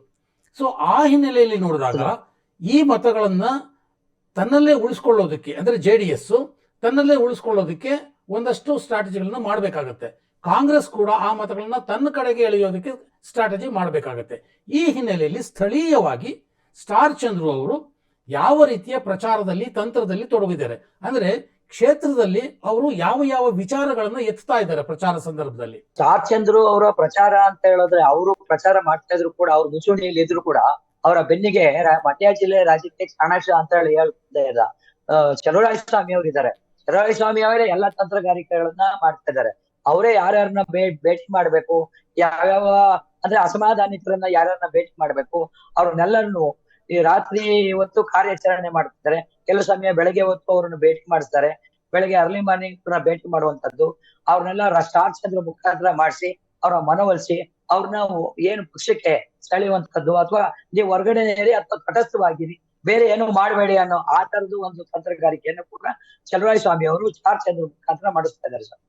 Speaker 1: ಸೊ ಆ ಹಿನ್ನೆಲೆಯಲ್ಲಿ ನೋಡಿದಾಗ ಈ ಮತಗಳನ್ನ ತನ್ನಲ್ಲೇ ಉಳಿಸ್ಕೊಳ್ಳೋದಕ್ಕೆ, ಅಂದ್ರೆ JDS ತನ್ನಲ್ಲೇ ಉಳಿಸ್ಕೊಳ್ಳೋದಕ್ಕೆ ಒಂದಷ್ಟು ಸ್ಟ್ರಾಟಜಿಗಳನ್ನ ಮಾಡಬೇಕಾಗತ್ತೆ. ಕಾಂಗ್ರೆಸ್ ಕೂಡ ಆ ಮತಗಳನ್ನ ತನ್ನ ಕಡೆಗೆ ಎಳೆಯೋದಕ್ಕೆ ಸ್ಟ್ರಾಟಜಿ ಮಾಡಬೇಕಾಗತ್ತೆ. ಈ ಹಿನ್ನೆಲೆಯಲ್ಲಿ ಸ್ಥಳೀಯವಾಗಿ ಸ್ಟಾರ್ ಚಂದ್ರು ಅವರು ಯಾವ ರೀತಿಯ ಪ್ರಚಾರದಲ್ಲಿ, ತಂತ್ರದಲ್ಲಿ ತೊಡಗಿದ್ದಾರೆ, ಅಂದ್ರೆ ಕ್ಷೇತ್ರದಲ್ಲಿ ಅವರು ಯಾವ ಯಾವ ವಿಚಾರಗಳನ್ನ ಎತ್ತಾ ಇದ್ದಾರೆ ಪ್ರಚಾರ ಸಂದರ್ಭದಲ್ಲಿ?
Speaker 2: ಸ್ಟಾರ್ ಚಂದ್ರು ಅವರ ಪ್ರಚಾರ ಅಂತ ಹೇಳಿದ್ರೆ, ಅವರು ಪ್ರಚಾರ ಮಾಡ್ತಾ ಇದ್ರು ಕೂಡ, ಅವ್ರ ಮುಂಚೂಣಿಯಲ್ಲಿ ಇದ್ರು ಕೂಡ, ಅವರ ಬೆನ್ನಿಗೆ ಮಂಡ್ಯ ಜಿಲ್ಲೆ ರಾಜ್ಯಕ್ಕೆ ಚಾಣಾಕ್ಷ ಅಂತ ಹೇಳಿ ಹೇಳ್ತಾ ಚಲುವರಾಯಸ್ವಾಮಿ ಅವರು ಇದ್ದಾರೆ. ಚಲುವರಾಯಸ್ವಾಮಿ ಅವರೇ ಎಲ್ಲಾ ತಂತ್ರಗಾರಿಕೆಗಳನ್ನ ಮಾಡ್ತಾ ಇದ್ದಾರೆ. ಅವರೇ ಯಾರ್ಯಾರನ್ನ ಭೇಟಿ ಮಾಡ್ಬೇಕು, ಯಾವ್ಯಾವ ಅಂದ್ರೆ ಅಸಮಾಧಾನಿತರನ್ನ ಯಾರ್ಯಾರನ್ನ ಭೇಟಿ ಮಾಡ್ಬೇಕು, ಅವ್ರನ್ನೆಲ್ಲರನ್ನು ಈ ರಾತ್ರಿ ಹೊತ್ತು ಕಾರ್ಯಾಚರಣೆ ಮಾಡ್ತಿದ್ದಾರೆ. ಕೆಲವು ಸಮಯ ಬೆಳಗ್ಗೆ ಹೊತ್ತು ಅವ್ರನ್ನ ಭೇಟಿ ಮಾಡಿಸ್ತಾರೆ. ಬೆಳಗ್ಗೆ ಅರ್ಲಿ ಮಾರ್ನಿಂಗ್ ಭೇಟಿ ಮಾಡುವಂತದ್ದು, ಅವ್ರನ್ನೆಲ್ಲ ಸ್ಟಾರ್ ಚಂದ್ರ ಮುಖಾಂತರ ಮಾಡಿಸಿ ಅವ್ರ ಮನವೊಲಿಸಿ ಅವ್ರನ್ನ ಏನು ಪಕ್ಷಕ್ಕೆ ಸೆಳೆಯುವಂತದ್ದು, ಅಥವಾ ನೀವು ಹೊರಗಡೆ ಅಥವಾ ತಟಸ್ಥವಾಗಿರಿ, ಬೇರೆ ಏನು ಮಾಡಬೇಡಿ ಅನ್ನೋ ಆ ತರದ್ದು ಒಂದು ತಂತ್ರಗಾರಿಕೆಯನ್ನು ಕೂಡ ಚಲುವರಾಯಸ್ವಾಮಿ ಅವರು ಸ್ಟಾರ್ ಚಂದ್ರ ಮುಖಾಂತರ ಮಾಡಿಸ್ತಾ ಇದ್ದಾರೆ ಸರ್.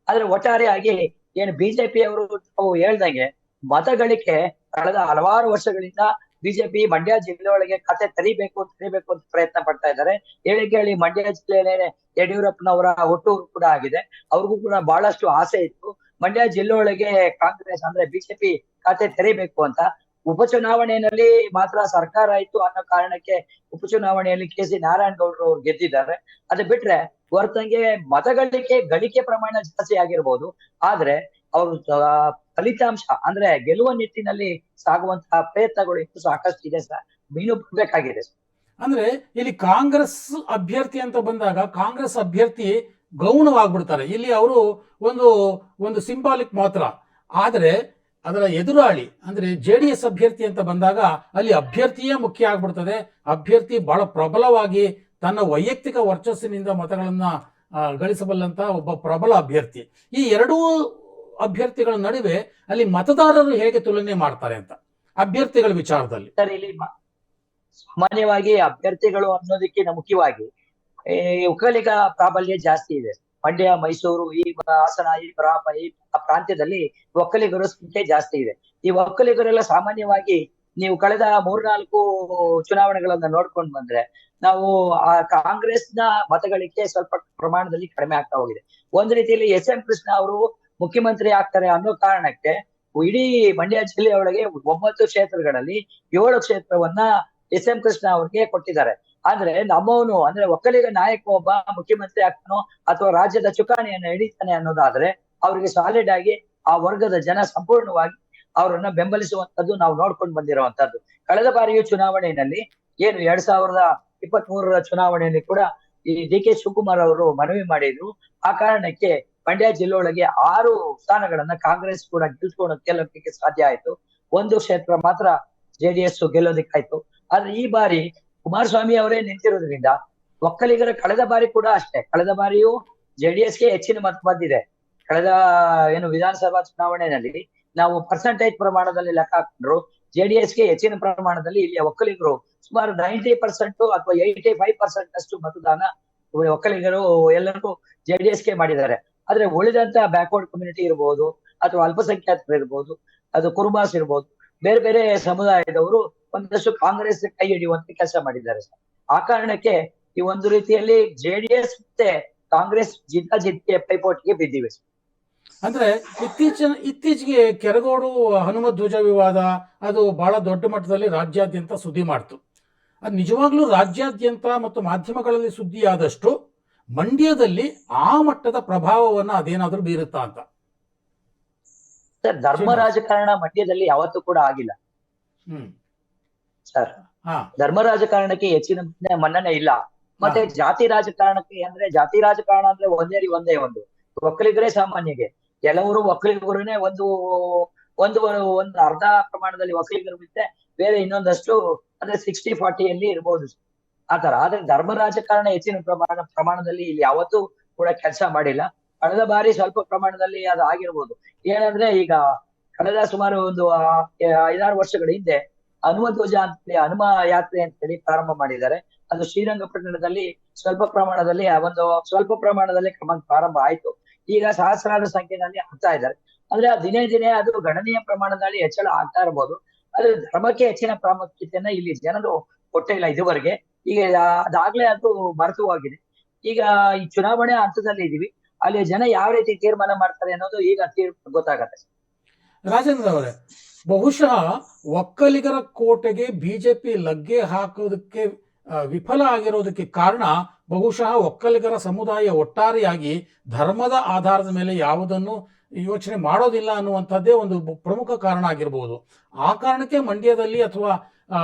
Speaker 2: ಆದ್ರೆ ಒಟ್ಟಾರೆಯಾಗಿ ಏನು ಬಿಜೆಪಿ ಅವರು ತಾವು ಹೇಳ್ದಂಗೆ ಮತಗಳಿಕೆ ಕಳೆದ ಹಲವಾರು ವರ್ಷಗಳಿಂದ ಬಿಜೆಪಿ ಮಂಡ್ಯ ಜಿಲ್ಲೆ ಒಳಗೆ ಖಾತೆ ತೆರಿಬೇಕು ಅಂತ ಪ್ರಯತ್ನ ಪಡ್ತಾ ಇದ್ದಾರೆ. ಹೇಳಿ ಮಂಡ್ಯ ಜಿಲ್ಲೆಯಲ್ಲೇ ಯಡಿಯೂರಪ್ಪನವರ ಹುಟ್ಟೂರು ಕೂಡ ಆಗಿದೆ. ಅವ್ರಿಗೂ ಕೂಡ ಬಹಳಷ್ಟು ಆಸೆ ಇತ್ತು ಮಂಡ್ಯ ಜಿಲ್ಲೆ ಒಳಗೆ ಕಾಂಗ್ರೆಸ್ ಅಂದ್ರೆ ಬಿಜೆಪಿ ಖಾತೆ ತೆರಿಬೇಕು ಅಂತ. ಉಪಚುನಾವಣೆಯಲ್ಲಿ ಮಾತ್ರ ಸರ್ಕಾರ ಆಯ್ತು ಅನ್ನೋ ಕಾರಣಕ್ಕೆ ಉಪಚುನಾವಣೆಯಲ್ಲಿ KC ನಾರಾಯಣಗೌಡರು ಅವ್ರು ಗೆದ್ದಿದ್ದಾರೆ. ಅದು ಬಿಟ್ರೆ ಹೊರತಂಗೆ ಗಳಿಕೆ ಪ್ರಮಾಣ ಜಾಸ್ತಿ ಆಗಿರ್ಬೋದು, ಆದ್ರೆ ಅವರು ಫಲಿತಾಂಶ ಅಂದ್ರೆ ಗೆಲ್ಲುವ ನಿಟ್ಟಿನಲ್ಲಿ ಸಾಗುವಂತಹ ಪ್ರಯತ್ನಗಳು ಇತ್ತು ಸಾಕಷ್ಟು ಇದೆ ಸರ್. ಮೀನು ಬರ್ಬೇಕಾಗಿದೆ ಸರ್.
Speaker 1: ಅಂದ್ರೆ ಇಲ್ಲಿ ಕಾಂಗ್ರೆಸ್ ಅಭ್ಯರ್ಥಿ ಅಂತ ಬಂದಾಗ ಕಾಂಗ್ರೆಸ್ ಅಭ್ಯರ್ಥಿ ಗೌಣವಾಗ್ಬಿಡ್ತಾರೆ. ಇಲ್ಲಿ ಅವರು ಒಂದು ಸಿಂಬಾಲಿಕ್ ಮಾತ್ರ. ಆದ್ರೆ ಅದರ ಎದುರಾಳಿ ಅಂದ್ರೆ JDS ಅಭ್ಯರ್ಥಿ ಅಂತ ಬಂದಾಗ ಅಲ್ಲಿ ಅಭ್ಯರ್ಥಿಯೇ ಮುಖ್ಯ ಆಗ್ಬಿಡ್ತದೆ. ಅಭ್ಯರ್ಥಿ ಬಹಳ ಪ್ರಬಲವಾಗಿ ತನ್ನ ವೈಯಕ್ತಿಕ ವರ್ಚಸ್ಸಿನಿಂದ ಮತಗಳನ್ನ ಗಳಿಸಬಲ್ಲಂತ ಒಬ್ಬ ಪ್ರಬಲ ಅಭ್ಯರ್ಥಿ. ಈ ಎರಡೂ ಅಭ್ಯರ್ಥಿಗಳ ನಡುವೆ ಅಲ್ಲಿ ಮತದಾರರು ಹೇಗೆ ತುಲನೆ ಮಾಡ್ತಾರೆ ಅಂತ ಅಭ್ಯರ್ಥಿಗಳ ವಿಚಾರದಲ್ಲಿ?
Speaker 2: ಸರ್, ಇಲ್ಲಿ ಸಾಮಾನ್ಯವಾಗಿ ಅಭ್ಯರ್ಥಿಗಳು ಅನ್ನೋದಕ್ಕಿಂತ ಮುಖ್ಯವಾಗಿ ಒಕ್ಕಲಿಗ ಪ್ರಾಬಲ್ಯ ಜಾಸ್ತಿ ಇದೆ. ಮಂಡ್ಯ, ಮೈಸೂರು, ಈ ಹಾಸನ, ಈ ಪ್ರಾಂತ್ಯದಲ್ಲಿ ಒಕ್ಕಲಿಗರ ಸಂಖ್ಯೆ ಜಾಸ್ತಿ ಇದೆ. ಈ ಒಕ್ಕಲಿಗರೆಲ್ಲ ಸಾಮಾನ್ಯವಾಗಿ ನೀವು ಕಳೆದ 3-4 ಚುನಾವಣೆಗಳನ್ನ ನೋಡ್ಕೊಂಡು ಬಂದ್ರೆ ನಾವು ಆ ಕಾಂಗ್ರೆಸ್ನ ಮತಗಳಿಕೆ ಸ್ವಲ್ಪ ಪ್ರಮಾಣದಲ್ಲಿ ಕಡಿಮೆ ಆಗ್ತಾ ಹೋಗಿದೆ. ಒಂದ್ ರೀತಿಯಲ್ಲಿ SM ಕೃಷ್ಣ ಅವರು ಮುಖ್ಯಮಂತ್ರಿ ಆಗ್ತಾರೆ ಅನ್ನೋ ಕಾರಣಕ್ಕೆ ಇಡೀ ಮಂಡ್ಯ ಜಿಲ್ಲೆಯೊಳಗೆ 9 ಕ್ಷೇತ್ರಗಳಲ್ಲಿ 7 ಕ್ಷೇತ್ರವನ್ನ SM ಕೃಷ್ಣ ಅವ್ರಿಗೆ ಕೊಟ್ಟಿದ್ದಾರೆ. ಆದ್ರೆ ನಮ್ಮವನು ಅಂದ್ರೆ ಒಕ್ಕಲಿಗ ನಾಯಕ ಒಬ್ಬ ಮುಖ್ಯಮಂತ್ರಿ ಆಗ್ತಾನೋ ಅಥವಾ ರಾಜ್ಯದ ಚುಕ್ಕಾಣಿಯನ್ನ ಹಿಡಿತಾನೆ ಅನ್ನೋದಾದ್ರೆ ಅವ್ರಿಗೆ ಸಾಲಿಡ್ ಆಗಿ ಆ ವರ್ಗದ ಜನ ಸಂಪೂರ್ಣವಾಗಿ ಅವರನ್ನ ಬೆಂಬಲಿಸುವಂತದ್ದು ನಾವು ನೋಡ್ಕೊಂಡು ಬಂದಿರುವಂತದ್ದು. ಕಳೆದ ಬಾರಿಯ ಚುನಾವಣೆಯಲ್ಲಿ ಏನು 2023ರ ಚುನಾವಣೆಯಲ್ಲಿ ಕೂಡ ಈ DK ಶಿವಕುಮಾರ್ ಅವರು ಮನವಿ ಮಾಡಿದ್ರು. ಆ ಕಾರಣಕ್ಕೆ ಮಂಡ್ಯ ಜಿಲ್ಲೆಯೊಳಗೆ 6 ಸ್ಥಾನಗಳನ್ನ ಕಾಂಗ್ರೆಸ್ ಕೂಡ ಗೆಲ್ಲೋದಕ್ಕೆ ಸಾಧ್ಯ ಆಯ್ತು. 1 ಕ್ಷೇತ್ರ ಮಾತ್ರ JDS ಗೆಲ್ಲೋದಕ್ಕಾಯ್ತು. ಆದ್ರೆ ಈ ಬಾರಿ ಕುಮಾರಸ್ವಾಮಿ ಅವರೇ ನಿಂತಿರೋದ್ರಿಂದ ಒಕ್ಕಲಿಗರ ಕಳೆದ ಬಾರಿ ಕೂಡ ಅಷ್ಟೇ, ಕಳೆದ ಬಾರಿಯೂ JDSಗೆ ಹೆಚ್ಚಿನ ಮತ ಬಂದಿದೆ. ಕಳೆದ ಏನು ವಿಧಾನಸಭಾ ಚುನಾವಣೆಯಲ್ಲಿ ನಾವು ಪರ್ಸೆಂಟೇಜ್ ಪ್ರಮಾಣದಲ್ಲಿ ಲೆಕ್ಕ ಹಾಕೊಂಡ್ರು JDSಗೆ ಹೆಚ್ಚಿನ ಪ್ರಮಾಣದಲ್ಲಿ ಇಲ್ಲಿ ಒಕ್ಕಲಿಗರು ಸುಮಾರು 90% ಅಥವಾ 85% ಅಷ್ಟು ಮತದಾನ ಒಕ್ಕಲಿಗರು ಎಲ್ಲರಿಗೂ JDSಗೆ ಮಾಡಿದ್ದಾರೆ. ಆದ್ರೆ ಉಳಿದಂತ ಬ್ಯಾಕ್ವರ್ಡ್ ಕಮ್ಯುನಿಟಿ ಇರ್ಬೋದು ಅಥವಾ ಅಲ್ಪಸಂಖ್ಯಾತರು ಇರ್ಬೋದು, ಅದು ಕುರುಬಾಸ್ ಇರ್ಬೋದು, ಬೇರೆ ಬೇರೆ ಸಮುದಾಯದವರು ಒಂದಷ್ಟು ಕಾಂಗ್ರೆಸ್ ಕೈ ಹಿಡಿಯುವಂತ ಕೆಲಸ ಮಾಡಿದ್ದಾರೆ ಸರ್. ಆ ಕಾರಣಕ್ಕೆ ಈ ಒಂದು ರೀತಿಯಲ್ಲಿ JDS ಮತ್ತೆ ಕಾಂಗ್ರೆಸ್ ಜಿದ್ದಾಜಿದ್ದಿಗೆ ಪೈಪೋಟಿಗೆ ಬಿದ್ದಿವೆ.
Speaker 1: ಅಂದ್ರೆ ಇತ್ತೀಚೆಗೆ ಕೆರಗೋಡು ಹನುಮತ್ ಧ್ವಜ ವಿವಾದ ಅದು ಬಹಳ ದೊಡ್ಡ ಮಟ್ಟದಲ್ಲಿ ರಾಜ್ಯಾದ್ಯಂತ ಸುದ್ದಿ ಮಾಡ್ತು. ಅದು ನಿಜವಾಗ್ಲೂ ರಾಜ್ಯಾದ್ಯಂತ ಮತ್ತು ಮಾಧ್ಯಮಗಳಲ್ಲಿ ಸುದ್ದಿ ಆದಷ್ಟು ಮಂಡ್ಯದಲ್ಲಿ ಆ ಮಟ್ಟದ ಪ್ರಭಾವವನ್ನ ಅದೇನಾದ್ರೂ ಬೀರುತ್ತಾ ಅಂತ?
Speaker 2: ಸರ್, ಧರ್ಮ ರಾಜಕಾರಣ ಮಂಡ್ಯದಲ್ಲಿ ಯಾವತ್ತೂ ಕೂಡ ಆಗಿಲ್ಲ ಸರ್. ಧರ್ಮ ರಾಜಕಾರಣಕ್ಕೆ ಹೆಚ್ಚಿನ ಮನ್ನಣೆ ಇಲ್ಲ. ಮತ್ತೆ ಜಾತಿ ರಾಜಕಾರಣಕ್ಕೆ ಜಾತಿ ರಾಜಕಾರಣ ಅಂದ್ರೆ ಒಂದೇ ಒಂದು ಒಕ್ಕಲಿಗರೇ ಸಾಮಾನ್ಯಗೆ ಕೆಲವರು ಒಕ್ಕಲಿಗರನ್ನೇ ಒಂದು ಒಂದು ಒಂದು ಅರ್ಧ ಪ್ರಮಾಣದಲ್ಲಿ ಒಕ್ಕಲಿಗರು ಬಿಟ್ಟರೆ ಬೇರೆ ಇನ್ನೊಂದಷ್ಟು ಅಂದ್ರೆ 60-40 ಇರ್ಬೋದು ಆತರ. ಆದ್ರೆ ಧರ್ಮ ರಾಜಕಾರಣ ಹೆಚ್ಚಿನ ಪ್ರಮಾಣದಲ್ಲಿ ಇಲ್ಲಿ ಯಾವತ್ತೂ ಕೂಡ ಕೆಲಸ ಮಾಡಿಲ್ಲ. ಕಳೆದ ಬಾರಿ ಸ್ವಲ್ಪ ಪ್ರಮಾಣದಲ್ಲಿ ಅದು ಆಗಿರ್ಬೋದು. ಏನಂದ್ರೆ ಈಗ ಕಳೆದ ಸುಮಾರು ಒಂದು 5-6 ವರ್ಷಗಳ ಹಿಂದೆ ಹನುಮ ಧ್ವಜ ಅಂತೇಳಿ ಹನುಮ ಯಾತ್ರೆ ಅಂತೇಳಿ ಪ್ರಾರಂಭ ಮಾಡಿದ್ದಾರೆ. ಅದು ಶ್ರೀರಂಗಪಟ್ಟಣದಲ್ಲಿ ಸ್ವಲ್ಪ ಪ್ರಮಾಣದಲ್ಲಿ ಕ್ರಮ ಪ್ರಾರಂಭ ಆಯ್ತು. ಈಗ ಸಹಸ್ರಾರು ಸಂಖ್ಯೆಯಲ್ಲಿ ಆಗ್ತಾ ಇದ್ದಾರೆ. ಅಂದ್ರೆ ದಿನೇ ದಿನೇ ಅದು ಗಣನೀಯ ಪ್ರಮಾಣದಲ್ಲಿ ಹೆಚ್ಚಳ ಆಗ್ತಾ ಇರಬಹುದು. ಆದ್ರೆ ಧರ್ಮಕ್ಕೆ ಹೆಚ್ಚಿನ ಪ್ರಾಮುಖ್ಯತೆಯನ್ನ ಇಲ್ಲಿ ಜನರು ಕೊಟ್ಟೇ ಇಲ್ಲ ಇದುವರೆಗೆ. ಈಗ ಅದಾಗ್ಲೇ ಅದು ಮರೆತು ಹೋಗಿದೆ. ಈಗ ಈ ಚುನಾವಣೆ ಹಂತದಲ್ಲಿ ಇದೀವಿ, ಅಲ್ಲಿ ಜನ ಯಾವ ರೀತಿ ತೀರ್ಮಾನ ಮಾಡ್ತಾರೆ ಅನ್ನೋದು ಈಗ ಗೊತ್ತಾಗತ್ತೆ.
Speaker 1: ರಾಜೇಂದ್ರ ಅವರೇ, ಬಹುಶಃ ಒಕ್ಕಲಿಗರ ಕೋಟೆಗೆ ಬಿಜೆಪಿ ಲಗ್ಗೆ ಹಾಕೋದಕ್ಕೆ ವಿಫಲ ಆಗಿರೋದಕ್ಕೆ ಕಾರಣ ಬಹುಶಃ ಒಕ್ಕಲಿಗರ ಸಮುದಾಯ ಒಟ್ಟಾರೆಯಾಗಿ ಧರ್ಮದ ಆಧಾರದ ಮೇಲೆ ಯಾವುದನ್ನು ಯೋಚನೆ ಮಾಡೋದಿಲ್ಲ ಅನ್ನುವಂಥದ್ದೇ ಒಂದು ಪ್ರಮುಖ ಕಾರಣ ಆಗಿರ್ಬೋದು. ಆ ಕಾರಣಕ್ಕೆ ಮಂಡ್ಯದಲ್ಲಿ ಅಥವಾ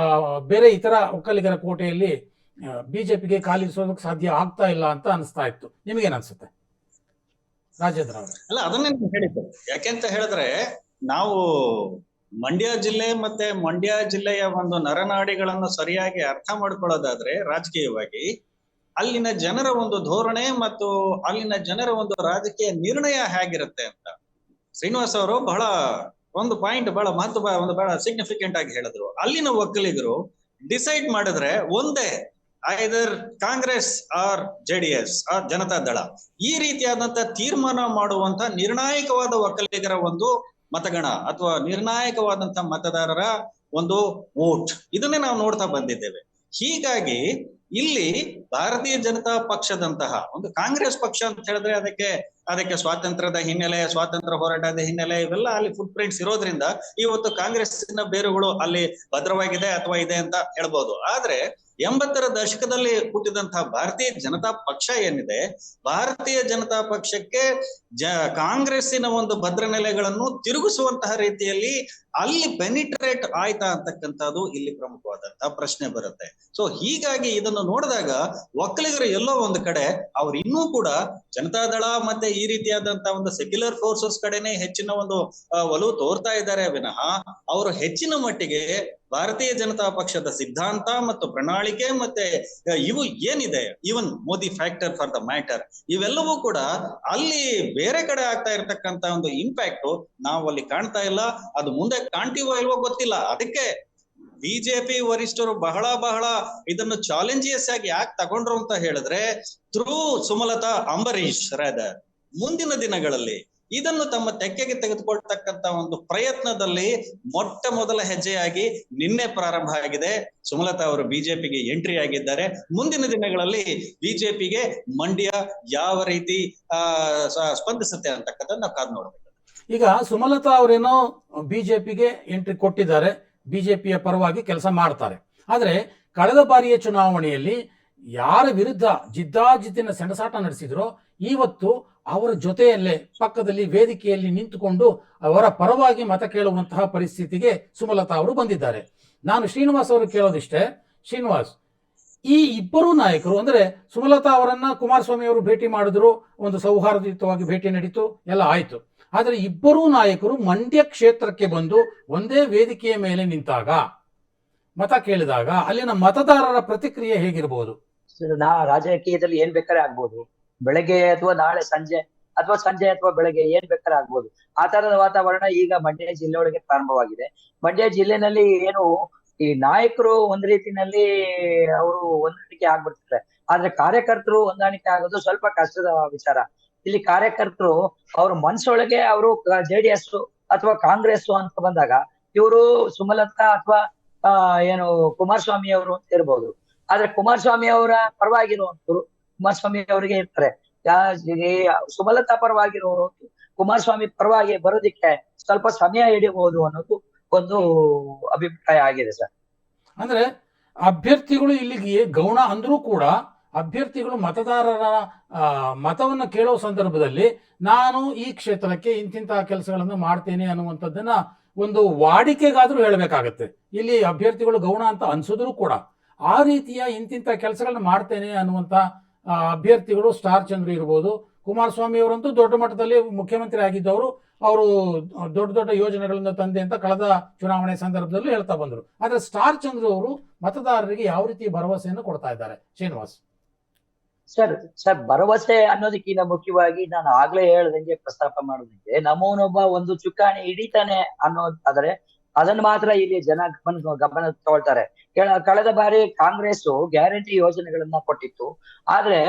Speaker 1: ಬೇರೆ ಇತರ ಒಕ್ಕಲಿಗರ ಕೋಟೆಯಲ್ಲಿ ಬಿಜೆಪಿಗೆ ಕಾಲಿರಿಸೋದಕ್ಕೆ ಸಾಧ್ಯ ಆಗ್ತಾ ಇಲ್ಲ ಅಂತ ಅನಿಸ್ತಾ ಇತ್ತು. ನಿಮಗೇನ್ ಅನ್ಸುತ್ತೆ ರಾಜೇಂದ್ರ ಅವರೇ?
Speaker 3: ಅಲ್ಲ, ಅದನ್ನೇ ಹೇಳಿದ್ದು. ಯಾಕೆಂತ ಹೇಳಿದ್ರೆ ನಾವು ಮಂಡ್ಯ ಜಿಲ್ಲೆ ಮತ್ತೆ ಮಂಡ್ಯ ಜಿಲ್ಲೆಯ ಒಂದು ನರನಾಡಿಗಳನ್ನು ಸರಿಯಾಗಿ ಅರ್ಥ ಮಾಡ್ಕೊಳ್ಳೋದಾದ್ರೆ ರಾಜಕೀಯವಾಗಿ ಅಲ್ಲಿನ ಜನರ ಒಂದು ಧೋರಣೆ ಮತ್ತು ಅಲ್ಲಿನ ಜನರ ಒಂದು ರಾಜಕೀಯ ನಿರ್ಣಯ ಹೇಗಿರುತ್ತೆ ಅಂತ ಶ್ರೀನಿವಾಸ್ ಅವರು ಒಂದು ಪಾಯಿಂಟ್ ಬಹಳ ಸಿಗ್ನಿಫಿಕೆಂಟ್ ಆಗಿ ಹೇಳಿದ್ರು. ಅಲ್ಲಿನ ಒಕ್ಕಲಿಗರು ಡಿಸೈಡ್ ಮಾಡಿದ್ರೆ ಒಂದೇ, either Congress or JDS or Janata Dal, ಈ ರೀತಿಯಾದಂತ ತೀರ್ಮಾನ ಮಾಡುವಂತ ನಿರ್ಣಾಯಕವಾದ ಒಕ್ಕಲಿಗರ ಒಂದು ಮತಗಣ ಅಥವಾ ನಿರ್ಣಾಯಕವಾದಂತ ಮತದಾರರ ಒಂದು ವೋಟ್, ಇದನ್ನೇ ನಾವು ನೋಡ್ತಾ ಬಂದಿದ್ದೇವೆ. ಹೀಗಾಗಿ ಇಲ್ಲಿ ಭಾರತೀಯ ಜನತಾ ಪಕ್ಷದಂತಹ ಒಂದು ಕಾಂಗ್ರೆಸ್ ಪಕ್ಷ ಅಂತ ಹೇಳಿದ್ರೆ ಅದಕ್ಕೆ ಸ್ವಾತಂತ್ರ್ಯದ ಹಿನ್ನೆಲೆ, ಸ್ವಾತಂತ್ರ್ಯ ಹೋರಾಟದ ಹಿನ್ನೆಲೆ ಇವೆಲ್ಲ ಅಲ್ಲಿ ಫುಟ್ ಪ್ರಿಂಟ್ಸ್ ಇರೋದ್ರಿಂದ ಇವತ್ತು ಕಾಂಗ್ರೆಸ್ಸಿನ ಬೇರುಗಳು ಅಲ್ಲಿ ಭದ್ರವಾಗಿದೆ ಅಥವಾ ಇದೆ ಅಂತ ಹೇಳ್ಬೋದು. ಆದ್ರೆ 80ರ ದಶಕದಲ್ಲಿ ಹುಟ್ಟಿದಂತಹ ಭಾರತೀಯ ಜನತಾ ಪಕ್ಷ ಏನಿದೆ, ಭಾರತೀಯ ಜನತಾ ಪಕ್ಷಕ್ಕೆ ಕಾಂಗ್ರೆಸ್ಸಿನ ಒಂದು ಭದ್ರ ನೆಲೆಗಳನ್ನು ತಿರುಗಿಸುವಂತಹ ರೀತಿಯಲ್ಲಿ ಅಲ್ಲಿ ಪೆನಿಟ್ರೇಟ್ ಆಯ್ತಾ ಅಂತಕ್ಕಂಥದ್ದು ಇಲ್ಲಿ ಪ್ರಮುಖವಾದಂತಹ ಪ್ರಶ್ನೆ ಬರುತ್ತೆ. ಸೊ ಹೀಗಾಗಿ ಇದನ್ನು ನೋಡಿದಾಗ ಒಕ್ಕಲಿಗರು ಎಲ್ಲೋ ಒಂದು ಕಡೆ ಅವ್ರು ಇನ್ನೂ ಕೂಡ ಜನತಾದಳ ಮತ್ತೆ ಈ ರೀತಿಯಾದಂತಹ ಒಂದು ಸೆಕ್ಯುಲರ್ ಫೋರ್ಸಸ್ ಕಡೆನೆ ಹೆಚ್ಚಿನ ಒಂದು ಒಲವು ತೋರ್ತಾ ಇದ್ದಾರೆ ವಿನಃ ಅವರು ಹೆಚ್ಚಿನ ಮಟ್ಟಿಗೆ ಭಾರತೀಯ ಜನತಾ ಪಕ್ಷದ ಸಿದ್ಧಾಂತ ಮತ್ತು ಪ್ರಣಾಳಿಕೆ ಮತ್ತೆ ಇವು ಏನಿದೆ, even Modi factor for the matter, ಇವೆಲ್ಲವೂ ಕೂಡ ಅಲ್ಲಿ ಬೇರೆ ಕಡೆ ಆಗ್ತಾ ಇರತಕ್ಕಂತ ಒಂದು ಇಂಪ್ಯಾಕ್ಟ್ ನಾವು ಅಲ್ಲಿ ಕಾಣ್ತಾ ಇಲ್ಲ. ಅದು ಮುಂದೆ ಕಾಣ್ತೀವೋ ಇಲ್ವೋ ಗೊತ್ತಿಲ್ಲ. ಅದಕ್ಕೆ ಬಿಜೆಪಿ ವರಿಷ್ಠರು ಬಹಳ ಇದನ್ನು ಚಾಲೆಂಜಿಯಸ್ ಆಗಿ ಯಾಕೆ ತಗೊಂಡ್ರು ಅಂತ ಹೇಳಿದ್ರೆ, ಥ್ರೂ ಸುಮಲತಾ ಅಂಬರೀಶ್ ರಾದರ್ ಮುಂದಿನ ದಿನಗಳಲ್ಲಿ ಇದನ್ನು ತಮ್ಮ ತೆಕ್ಕೆಗೆ ತೆಗೆದುಕೊಳ್ತಕ್ಕಂತ ಒಂದು ಪ್ರಯತ್ನದಲ್ಲಿ ಮೊಟ್ಟ ಮೊದಲ ಹೆಜ್ಜೆಯಾಗಿ ನಿನ್ನೆ ಪ್ರಾರಂಭ ಆಗಿದೆ. ಸುಮಲತಾ ಅವರು ಬಿಜೆಪಿಗೆ ಎಂಟ್ರಿ ಆಗಿದ್ದಾರೆ. ಮುಂದಿನ ದಿನಗಳಲ್ಲಿ ಬಿಜೆಪಿಗೆ ಮಂಡ್ಯ ಯಾವ ರೀತಿ ಸ್ಪಂದಿಸುತ್ತೆ ಅಂತಕ್ಕಂಥದ್ದು ನಾವು ಕಾದು ನೋಡ್ಬೇಕು.
Speaker 1: ಈಗ ಸುಮಲತಾ ಅವರೇನೋ ಬಿಜೆಪಿಗೆ ಎಂಟ್ರಿ ಕೊಟ್ಟಿದ್ದಾರೆ, ಬಿಜೆಪಿಯ ಪರವಾಗಿ ಕೆಲಸ ಮಾಡ್ತಾರೆ. ಆದರೆ ಕಳೆದ ಬಾರಿಯ ಚುನಾವಣೆಯಲ್ಲಿ ಯಾರ ವಿರುದ್ಧ ಜಿದ್ದಾಜಿದ್ದಿನ ಸೆಣಸಾಟ ನಡೆಸಿದ್ರೋ ಇವತ್ತು ಅವರ ಜೊತೆಯಲ್ಲೇ ಪಕ್ಕದಲ್ಲಿ ವೇದಿಕೆಯಲ್ಲಿ ನಿಂತುಕೊಂಡು ಅವರ ಪರವಾಗಿ ಮತ ಕೇಳುವಂತಹ ಪರಿಸ್ಥಿತಿಗೆ ಸುಮಲತಾ ಅವರು ಬಂದಿದ್ದಾರೆ. ನಾನು ಶ್ರೀನಿವಾಸ್ ಅವರು ಕೇಳೋದಿಷ್ಟೇ, ಶ್ರೀನಿವಾಸ್, ಈ ಇಬ್ಬರು ನಾಯಕರು ಅಂದ್ರೆ ಸುಮಲತಾ ಅವರನ್ನ ಕುಮಾರಸ್ವಾಮಿ ಅವರು ಭೇಟಿ ಮಾಡಿದ್ರು, ಒಂದು ಸೌಹಾರ್ದಯುತವಾಗಿ ಭೇಟಿ ನಡೀತು, ಎಲ್ಲ ಆಯ್ತು. ಆದರೆ ಇಬ್ಬರೂ ನಾಯಕರು ಮಂಡ್ಯ ಕ್ಷೇತ್ರಕ್ಕೆ ಬಂದು ಒಂದೇ ವೇದಿಕೆಯ ಮೇಲೆ ನಿಂತಾಗ ಮತ ಕೇಳಿದಾಗ ಅಲ್ಲಿನ ಮತದಾರರ ಪ್ರತಿಕ್ರಿಯೆ ಹೇಗಿರಬಹುದು?
Speaker 2: ರಾಜಕೀಯದಲ್ಲಿ ಏನ್ ಬೇಕಾದ್ರೆ ಆಗ್ಬೋದು, ಬೆಳಗ್ಗೆ ಅಥವಾ ನಾಳೆ ಸಂಜೆ ಅಥವಾ ಬೆಳಗ್ಗೆ ಏನ್ ಬೇಕಾದ್ರೆ ಆಗ್ಬೋದು. ಆ ತರದ ವಾತಾವರಣ ಈಗ ಮಂಡ್ಯ ಜಿಲ್ಲೆ ಒಳಗೆ ಪ್ರಾರಂಭವಾಗಿದೆ. ಮಂಡ್ಯ ಜಿಲ್ಲೆನಲ್ಲಿ ಏನು ಈ ನಾಯಕರು ಒಂದ್ ರೀತಿನಲ್ಲಿ ಅವರು ಹೊಂದಾಣಿಕೆ ಆಗ್ಬಿಡ್ತಾರೆ, ಆದ್ರೆ ಕಾರ್ಯಕರ್ತರು ಹೊಂದಾಣಿಕೆ ಆಗೋದು ಸ್ವಲ್ಪ ಕಷ್ಟದ ವಿಚಾರ. ಇಲ್ಲಿ ಕಾರ್ಯಕರ್ತರು ಅವ್ರ ಮನ್ಸೊಳಗೆ ಅವರು JDS ಅಥವಾ ಕಾಂಗ್ರೆಸ್ ಅಂತ ಬಂದಾಗ ಇವರು ಸುಮಲತಾ ಅಥವಾ ಏನು ಕುಮಾರಸ್ವಾಮಿ ಅವರು ಅಂತ ಇರ್ಬೋದು. ಆದ್ರೆ ಕುಮಾರಸ್ವಾಮಿ ಅವರ ಪರವಾಗಿರುವಂತರು ಕುಮಾರಸ್ವಾಮಿ ಅವರಿಗೆ ಇರ್ತಾರೆ. ಸುಮಲತಾ ಪರವಾಗಿರೋರು ಕುಮಾರಸ್ವಾಮಿ ಪರವಾಗಿ ಬರೋದಿಕ್ಕೆ ಸ್ವಲ್ಪ ಸಮಯ ಹಿಡಿಬಹುದು ಅನ್ನೋದು ಒಂದು ಅಭಿಪ್ರಾಯ ಆಗಿದೆ ಸರ್.
Speaker 1: ಅಂದ್ರೆ ಅಭ್ಯರ್ಥಿಗಳು ಇಲ್ಲಿಗೆ ಗೌಣ ಅಂದ್ರೂ ಕೂಡ ಅಭ್ಯರ್ಥಿಗಳು ಮತದಾರರ ಮತವನ್ನ ಕೇಳೋ ಸಂದರ್ಭದಲ್ಲಿ ನಾನು ಈ ಕ್ಷೇತ್ರಕ್ಕೆ ಇಂತಿಂತಹ ಕೆಲಸಗಳನ್ನು ಮಾಡ್ತೇನೆ ಅನ್ನುವಂಥದ್ದನ್ನ ಒಂದು ವಾಡಿಕೆಗಾದ್ರೂ ಹೇಳಬೇಕಾಗತ್ತೆ. ಇಲ್ಲಿ ಅಭ್ಯರ್ಥಿಗಳು ಗೌಣ ಅಂತ ಅನ್ಸಿದ್ರು ಕೂಡ ಆ ರೀತಿಯ ಇಂತಿಂತ ಕೆಲಸಗಳನ್ನ ಮಾಡ್ತೇನೆ ಅನ್ನುವಂತ ಅಭ್ಯರ್ಥಿಗಳು ಸ್ಟಾರ್ ಚಂದ್ರ ಇರ್ಬೋದು, ಕುಮಾರಸ್ವಾಮಿ ಅವರಂತೂ ದೊಡ್ಡ ಮಟ್ಟದಲ್ಲಿ ಮುಖ್ಯಮಂತ್ರಿ ಆಗಿದ್ದವರು, ಅವರು ದೊಡ್ಡ ದೊಡ್ಡ ಯೋಜನೆಗಳನ್ನು ತಂದೆ ಅಂತ ಕಳೆದ ಚುನಾವಣೆ ಸಂದರ್ಭದಲ್ಲೂ ಹೇಳ್ತಾ ಬಂದರು. ಆದರೆ ಸ್ಟಾರ್ ಚಂದ್ರ ಅವರು ಮತದಾರರಿಗೆ ಯಾವ ರೀತಿ ಭರವಸೆಯನ್ನು ಕೊಡ್ತಾ ಇದ್ದಾರೆ ಶ್ರೀನಿವಾಸ್?
Speaker 2: ಸರ್ ಭರವಸೆ ಅನ್ನೋದಕ್ಕಿಂತ ಮುಖ್ಯವಾಗಿ ನಾನು ಆಗ್ಲೇ ಹೇಳ್ದಂಗೆ ಪ್ರಸ್ತಾಪ ಮಾಡೋದಂಗೆ ನಮ್ಮವನೊಬ್ಬ ಒಂದು ಚುಕ್ಕಾಣಿ ಹಿಡಿತಾನೆ ಅನ್ನೋದಾದ್ರೆ ಅದನ್ನ ಮಾತ್ರ ಇಲ್ಲಿ ಜನ ಗಮನ ತಗೊಳ್ತಾರೆ. ಕಳೆದ ಬಾರಿ ಕಾಂಗ್ರೆಸ್ ಗ್ಯಾರಂಟಿ ಯೋಜನೆಗಳನ್ನ ಕೊಟ್ಟಿತ್ತು. ಆದ್ರೆ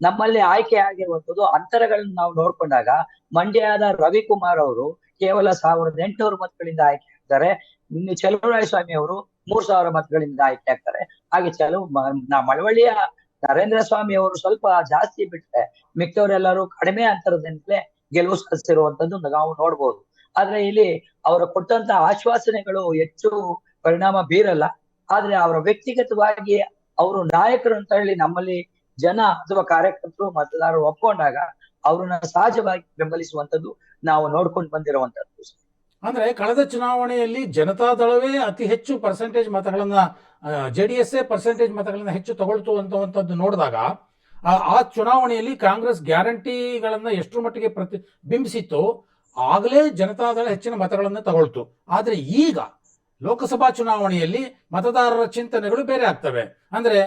Speaker 2: ನಮ್ಮಲ್ಲಿ ಆಯ್ಕೆ ಆಗಿರುವಂತದ್ದು ಅಂತರಗಳನ್ನ ನಾವು ನೋಡ್ಕೊಂಡಾಗ ಮಂಡ್ಯದ ರವಿಕುಮಾರ್ ಅವರು ಕೇವಲ 1800 ಮತಗಳಿಂದ ಆಯ್ಕೆ ಆಗ್ತಾರೆ. ಇನ್ನು ಚಲುವರಾಯಸ್ವಾಮಿ ಅವರು 3000 ಮತಗಳಿಂದ ಆಯ್ಕೆ ಆಗ್ತಾರೆ. ಹಾಗೆ ಮಳವಳ್ಳಿಯ ನರೇಂದ್ರ ಸ್ವಾಮಿ ಅವರು ಸ್ವಲ್ಪ ಜಾಸ್ತಿ ಬಿಟ್ರೆ ಮಿಕ್ಕವರೆಲ್ಲರೂ ಕಡಿಮೆ ಅಂತರದಿಂದಲೇ ಗೆಲುವು ಸಾಧಿಸಿರುವಂತದ್ದು ನಾವು ನೋಡ್ಬೋದು. ಆದ್ರೆ ಇಲ್ಲಿ ಅವರು ಕೊಟ್ಟಂತ ಆಶ್ವಾಸನೆಗಳು ಹೆಚ್ಚು ಪರಿಣಾಮ ಬೀರಲ್ಲ. ಆದ್ರೆ ಅವರ ವ್ಯಕ್ತಿಗತವಾಗಿ ಅವರು ನಾಯಕರು ಅಂತ ಹೇಳಿ ನಮ್ಮಲ್ಲಿ ಜನ ಅಥವಾ ಕಾರ್ಯಕರ್ತರು ಮತದಾರರು ಒಪ್ಕೊಂಡಾಗ ಅವ್ರನ್ನ ಸಹಜವಾಗಿ ಬೆಂಬಲಿಸುವಂತದ್ದು ನಾವು ನೋಡ್ಕೊಂಡು ಬಂದಿರುವಂತದ್ದು.
Speaker 1: ಅಂದ್ರೆ ಕಳೆದ ಚುನಾವಣೆಯಲ್ಲಿ ಜನತಾದಳವೇ ಅತಿ ಹೆಚ್ಚು ಪರ್ಸೆಂಟೇಜ್ ಮತಗಳನ್ನ, JDS ಪರ್ಸೆಂಟೇಜ್ ಮತಗಳನ್ನ ಹೆಚ್ಚು ತಗೊಳ್ತು ಅಂತದ್ದು ನೋಡಿದಾಗ ಆ ಚುನಾವಣೆಯಲ್ಲಿ ಕಾಂಗ್ರೆಸ್ ಗ್ಯಾರಂಟಿಗಳನ್ನ ಎಷ್ಟರ ಮಟ್ಟಿಗೆ ಬಿಂಬಿಸಿತ್ತು, ಆಗಲೇ ಜನತಾದಳ ಹೆಚ್ಚಿನ ಮತಗಳನ್ನು ತಗೊಳ್ತು. ಆದರೆ ಈಗ ಲೋಕಸಭಾ ಚುನಾವಣೆಯಲ್ಲಿ ಮತದಾರರ ಚಿಂತನೆಗಳು ಬೇರೆ ಆಗ್ತವೆ. ಅಂದ್ರೆ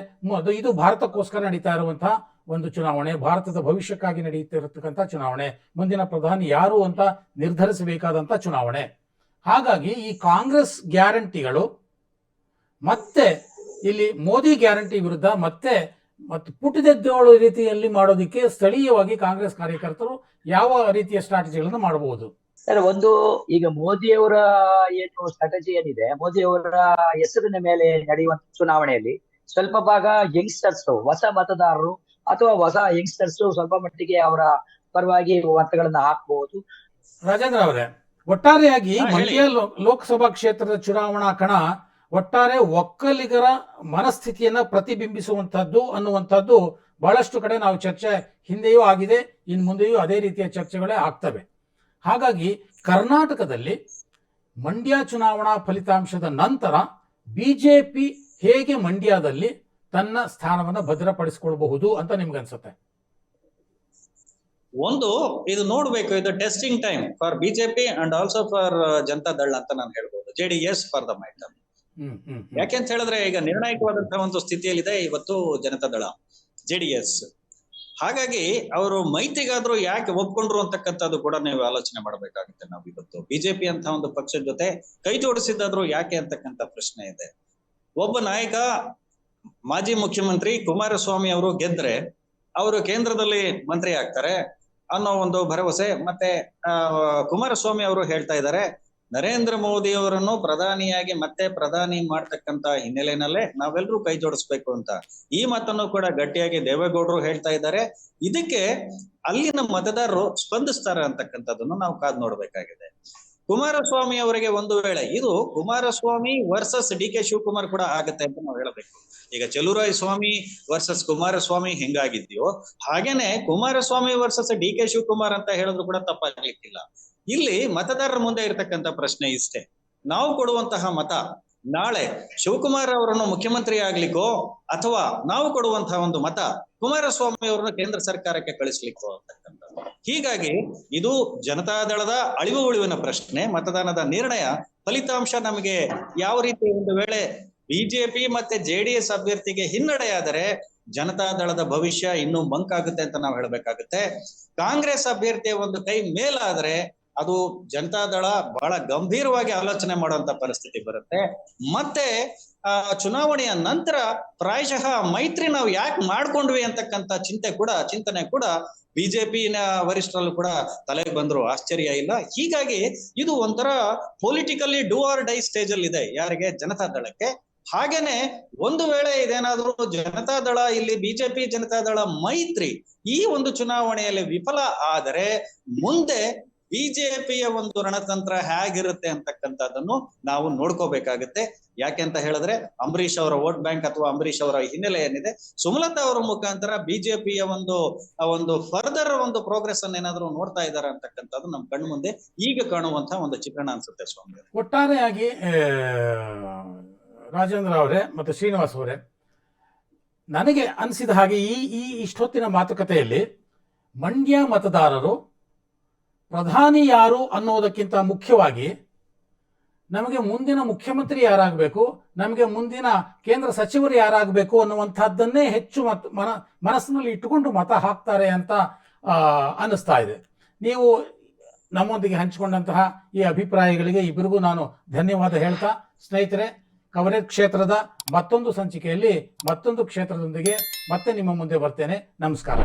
Speaker 1: ಇದು ಭಾರತಕ್ಕೋಸ್ಕರ ನಡೀತಾ ಇರುವಂತಹ ಒಂದು ಚುನಾವಣೆ, ಭಾರತದ ಭವಿಷ್ಯಕ್ಕಾಗಿ ನಡೆಯುತ್ತಿರತಕ್ಕಂಥ ಚುನಾವಣೆ, ಮುಂದಿನ ಪ್ರಧಾನಿ ಯಾರು ಅಂತ ನಿರ್ಧರಿಸಬೇಕಾದಂಥ ಚುನಾವಣೆ. ಹಾಗಾಗಿ ಈ ಕಾಂಗ್ರೆಸ್ ಗ್ಯಾರಂಟಿಗಳು ಮತ್ತೆ ಇಲ್ಲಿ ಮೋದಿ ಗ್ಯಾರಂಟಿ ವಿರುದ್ಧ ಮತ್ತೆ ಪುಟಿದೆದ್ದೋಳು ರೀತಿಯಲ್ಲಿ ಮಾಡೋದಕ್ಕೆ ಸ್ಥಳೀಯವಾಗಿ ಕಾಂಗ್ರೆಸ್ ಕಾರ್ಯಕರ್ತರು ಯಾವ ರೀತಿಯ ಸ್ಟ್ರಾಟಜಿಗಳನ್ನು ಮಾಡಬಹುದು?
Speaker 2: ಸರ್, ಒಂದು ಈಗ ಮೋದಿಯವರ ಏನು ಸ್ಟ್ರಾಟಜಿ ಏನಿದೆ, ಮೋದಿಯವರ ಹೆಸರಿನ ಮೇಲೆ ನಡೆಯುವಂತ ಚುನಾವಣೆಯಲ್ಲಿ ಸ್ವಲ್ಪ ಭಾಗ ಯಂಗ್ಸ್ಟರ್ಸ್, ಹೊಸ ಮತದಾರರು ಅಥವಾ ಹೊಸ ಯಂಗ್ಸ್ಟರ್ಸ್ ಸ್ವಲ್ಪ ಮಟ್ಟಿಗೆ ಅವರ ಪರವಾಗಿ ಮತಗಳನ್ನ ಹಾಕಬಹುದು.
Speaker 1: ರಾಜೇಂದ್ರ ಅವರೇ, ಒಟ್ಟಾರೆಯಾಗಿ ಮಂಡ್ಯ ಲೋಕಸಭಾ ಕ್ಷೇತ್ರದ ಚುನಾವಣಾ ಕಣ ಒಟ್ಟಾರೆ ಒಕ್ಕಲಿಗರ ಮನಸ್ಥಿತಿಯನ್ನ ಪ್ರತಿಬಿಂಬಿಸುವಂತಹದ್ದು ಅನ್ನುವಂಥದ್ದು ಬಹಳಷ್ಟು ಕಡೆ ನಾವು ಚರ್ಚೆ ಹಿಂದೆಯೂ ಆಗಿದೆ, ಇನ್ನು ಮುಂದೆಯೂ ಅದೇ ರೀತಿಯ ಚರ್ಚೆಗಳೇ ಆಗ್ತವೆ. ಹಾಗಾಗಿ ಕರ್ನಾಟಕದಲ್ಲಿ ಮಂಡ್ಯ ಚುನಾವಣಾ ಫಲಿತಾಂಶದ ನಂತರ ಬಿಜೆಪಿ ಹೇಗೆ ಮಂಡ್ಯದಲ್ಲಿ ತನ್ನ ಸ್ಥಾನವನ್ನು ಭದ್ರಪಡಿಸಿಕೊಳ್ಳಬಹುದು ಅಂತ ನಿಮ್ಗನ್ಸುತ್ತೆ?
Speaker 3: ಒಂದು, ಇದು ನೋಡ್ಬೇಕು, ಇದು testing time for BJP and also for Janata Dal ಅಂತ ನಾನು ಹೇಳ್ಬೋದು. JDS ಫಾರ್ ದ ಮೈಟಮ್. ಯಾಕೆಂತ ಹೇಳಿದ್ರೆ ಈಗ ನಿರ್ಣಾಯಕವಾದಂತಹ ಒಂದು ಸ್ಥಿತಿಯಲ್ಲಿದೆ ಇವತ್ತು ಜನತಾ ದಳ, JDS. ಹಾಗಾಗಿ ಅವರು ಮೈತ್ರಿಗಾದ್ರೂ ಯಾಕೆ ಒಪ್ಕೊಂಡ್ರು ಅಂತಕ್ಕಂಥದ್ದು ಕೂಡ ನೀವು ಆಲೋಚನೆ ಮಾಡಬೇಕಾಗುತ್ತೆ. ನಾವು ಇವತ್ತು ಬಿಜೆಪಿ ಅಂತ ಒಂದು ಪಕ್ಷದ ಜೊತೆ ಕೈ ಜೋಡಿಸಿದ್ದಾದ್ರೂ ಯಾಕೆ ಅಂತಕ್ಕಂಥ ಪ್ರಶ್ನೆ ಇದೆ. ಒಬ್ಬ ನಾಯಕ, ಮಾಜಿ ಮುಖ್ಯಮಂತ್ರಿ ಕುಮಾರಸ್ವಾಮಿ ಅವರು ಗೆದ್ರೆ ಅವರು ಕೇಂದ್ರದಲ್ಲಿ ಮಂತ್ರಿ ಆಗ್ತಾರೆ ಅನ್ನೋ ಒಂದು ಭರವಸೆ. ಮತ್ತೆ ಕುಮಾರಸ್ವಾಮಿ ಅವರು ಹೇಳ್ತಾ ಇದ್ದಾರೆ ನರೇಂದ್ರ ಮೋದಿ ಅವರನ್ನು ಪ್ರಧಾನಿಯಾಗಿ ಮತ್ತೆ ಪ್ರಧಾನಿ ಮಾಡ್ತಕ್ಕಂತ ಹಿನ್ನೆಲೆಯಲ್ಲೇ ನಾವೆಲ್ಲರೂ ಕೈ ಜೋಡಿಸ್ಬೇಕು ಅಂತ. ಈ ಮಾತನ್ನು ಕೂಡ ಗಟ್ಟಿಯಾಗಿ ದೇವೇಗೌಡರು ಹೇಳ್ತಾ ಇದ್ದಾರೆ. ಇದಕ್ಕೆ ಅಲ್ಲಿನ ಮತದಾರರು ಸ್ಪಂದಿಸ್ತಾರೆ ಅಂತಕ್ಕಂಥದ್ದನ್ನು ನಾವು ಕಾದ್ ನೋಡ್ಬೇಕಾಗಿದೆ. ಕುಮಾರಸ್ವಾಮಿ ಅವರಿಗೆ ಒಂದು ವೇಳೆ ಇದು ಕುಮಾರಸ್ವಾಮಿ ವರ್ಸಸ್ DK ಶಿವಕುಮಾರ್ ಕೂಡ ಆಗತ್ತೆ ಅಂತ ನಾವು ಹೇಳಬೇಕು. ಈಗ ಚಲುವರಾಯಸ್ವಾಮಿ ವರ್ಸಸ್ ಕುಮಾರಸ್ವಾಮಿ ಹೆಂಗಾಗಿದ್ಯೋ ಹಾಗೇನೆ ಕುಮಾರಸ್ವಾಮಿ ವರ್ಸಸ್ DK ಶಿವಕುಮಾರ್ ಅಂತ ಹೇಳಿದ್ರು ಕೂಡ ತಪ್ಪಾಗ್ಲಿಕ್ಕಿಲ್ಲ. ಇಲ್ಲಿ ಮತದಾರರ ಮುಂದೆ ಇರತಕ್ಕಂತ ಪ್ರಶ್ನೆ ಇಷ್ಟೇ, ನಾವು ಕೊಡುವಂತಹ ಮತ ನಾಳೆ ಶಿವಕುಮಾರ್ ಅವರನ್ನು ಮುಖ್ಯಮಂತ್ರಿ ಆಗ್ಲಿಕ್ಕೋ ಅಥವಾ ನಾವು ಕೊಡುವಂತಹ ಒಂದು ಮತ ಕುಮಾರಸ್ವಾಮಿ ಅವರನ್ನು ಕೇಂದ್ರ ಸರ್ಕಾರಕ್ಕೆ ಕಳಿಸ್ಲಿಕ್ಕೋ ಅಂತಕ್ಕಂಥದ್ದು. ಹೀಗಾಗಿ ಇದು ಜನತಾದಳದ ಅಳಿವು ಉಳಿವಿನ ಪ್ರಶ್ನೆ. ಮತದಾನದ ನಿರ್ಣಯ ಫಲಿತಾಂಶ ನಮಗೆ ಯಾವ ರೀತಿ ಒಂದು ವೇಳೆ ಬಿಜೆಪಿ ಮತ್ತೆ JDS ಅಭ್ಯರ್ಥಿಗೆ ಹಿನ್ನಡೆಯಾದರೆ ಜನತಾದಳದ ಭವಿಷ್ಯ ಇನ್ನೂ ಮಂಕಾಗುತ್ತೆ ಅಂತ ನಾವು ಹೇಳ್ಬೇಕಾಗುತ್ತೆ. ಕಾಂಗ್ರೆಸ್ ಅಭ್ಯರ್ಥಿಯ ಒಂದು ಕೈ ಮೇಲಾದ್ರೆ ಅದು ಜನತಾದಳ ಬಹಳ ಗಂಭೀರವಾಗಿ ಆಲೋಚನೆ ಮಾಡುವಂತ ಪರಿಸ್ಥಿತಿ ಬರುತ್ತೆ. ಮತ್ತೆ ಚುನಾವಣೆಯ ನಂತರ ಪ್ರಾಯಶಃ ಮೈತ್ರಿ ನಾವು ಯಾಕೆ ಮಾಡ್ಕೊಂಡ್ವಿ ಅಂತಕ್ಕಂಥ ಚಿಂತನೆ ಕೂಡ ಬಿಜೆಪಿನ ವರಿಷ್ಠರಲ್ಲೂ ಕೂಡ ತಲೆಗೆ ಬಂದ್ರು ಆಶ್ಚರ್ಯ ಇಲ್ಲ. ಹೀಗಾಗಿ ಇದು ಒಂಥರ politically do or die stage ಅಲ್ಲಿ ಇದೆ ಯಾರಿಗೆ, ಜನತಾದಳಕ್ಕೆ. ಹಾಗೇನೆ ಒಂದು ವೇಳೆ ಇದೇನಾದ್ರೂ ಜನತಾದಳ ಇಲ್ಲಿ ಬಿಜೆಪಿ ಜನತಾದಳ ಮೈತ್ರಿ ಈ ಒಂದು ಚುನಾವಣೆಯಲ್ಲಿ ವಿಫಲ ಆದರೆ ಮುಂದೆ ಬಿಜೆಪಿಯ ಒಂದು ರಣತಂತ್ರ ಹೇಗಿರುತ್ತೆ ಅಂತಕ್ಕಂಥದ್ದನ್ನು ನಾವು ನೋಡ್ಕೋಬೇಕಾಗುತ್ತೆ. ಯಾಕೆ ಅಂತ ಹೇಳಿದ್ರೆ ಅಂಬರೀಷ್ ಅವರ ವೋಟ್ ಬ್ಯಾಂಕ್ ಅಥವಾ ಅಂಬರೀಷ್ ಅವರ ಹಿನ್ನೆಲೆ ಏನಿದೆ, ಸುಮಲತಾ ಅವರ ಮುಖಾಂತರ ಬಿಜೆಪಿಯ ಒಂದು ಫರ್ದರ್ ಒಂದು ಪ್ರೋಗ್ರೆಸ್ ಅನ್ನ ಏನಾದ್ರು ನೋಡ್ತಾ ಇದ್ದಾರೆ ಅಂತಕ್ಕಂಥದ್ದು ನಮ್ಮ ಕಣ್ಣು ಮುಂದೆ ಈಗ ಕಾಣುವಂತಹ ಒಂದು ಚಿತ್ರಣ ಅನ್ಸುತ್ತೆ ಸ್ವಾಮಿ.
Speaker 1: ಒಟ್ಟಾರೆಯಾಗಿ ರಾಜೇಂದ್ರ ಅವರೇ ಮತ್ತು ಶ್ರೀನಿವಾಸ್ ಅವರೇ, ನನಗೆ ಅನಿಸಿದ ಹಾಗೆ ಈ ಇಷ್ಟೊತ್ತಿನ ಮಾತುಕತೆಯಲ್ಲಿ ಮಂಡ್ಯ ಮತದಾರರು ಪ್ರಧಾನಿ ಯಾರು ಅನ್ನೋದಕ್ಕಿಂತ ಮುಖ್ಯವಾಗಿ ನಮಗೆ ಮುಂದಿನ ಮುಖ್ಯಮಂತ್ರಿ ಯಾರಾಗಬೇಕು, ನಮಗೆ ಮುಂದಿನ ಕೇಂದ್ರ ಸಚಿವರು ಯಾರಾಗಬೇಕು ಅನ್ನುವಂಥದ್ದನ್ನೇ ಹೆಚ್ಚು ಮನಸ್ಸಿನಲ್ಲಿ ಇಟ್ಟುಕೊಂಡು ಮತ ಹಾಕ್ತಾರೆ ಅಂತ ಅನ್ನಿಸ್ತಾ ಇದೆ. ನೀವು ನಮ್ಮೊಂದಿಗೆ ಹಂಚಿಕೊಂಡಂತಹ ಈ ಅಭಿಪ್ರಾಯಗಳಿಗೆ ಇಬ್ಬರಿಗೂ ನಾನು ಧನ್ಯವಾದ ಹೇಳ್ತಾ, ಸ್ನೇಹಿತರೆ, ಕವರೇಜ್ ಕ್ಷೇತ್ರದ ಮತ್ತೊಂದು ಸಂಚಿಕೆಯಲ್ಲಿ ಮತ್ತೊಂದು ಕ್ಷೇತ್ರದೊಂದಿಗೆ ಮತ್ತೆ ನಿಮ್ಮ ಮುಂದೆ ಬರ್ತೇನೆ. ನಮಸ್ಕಾರ.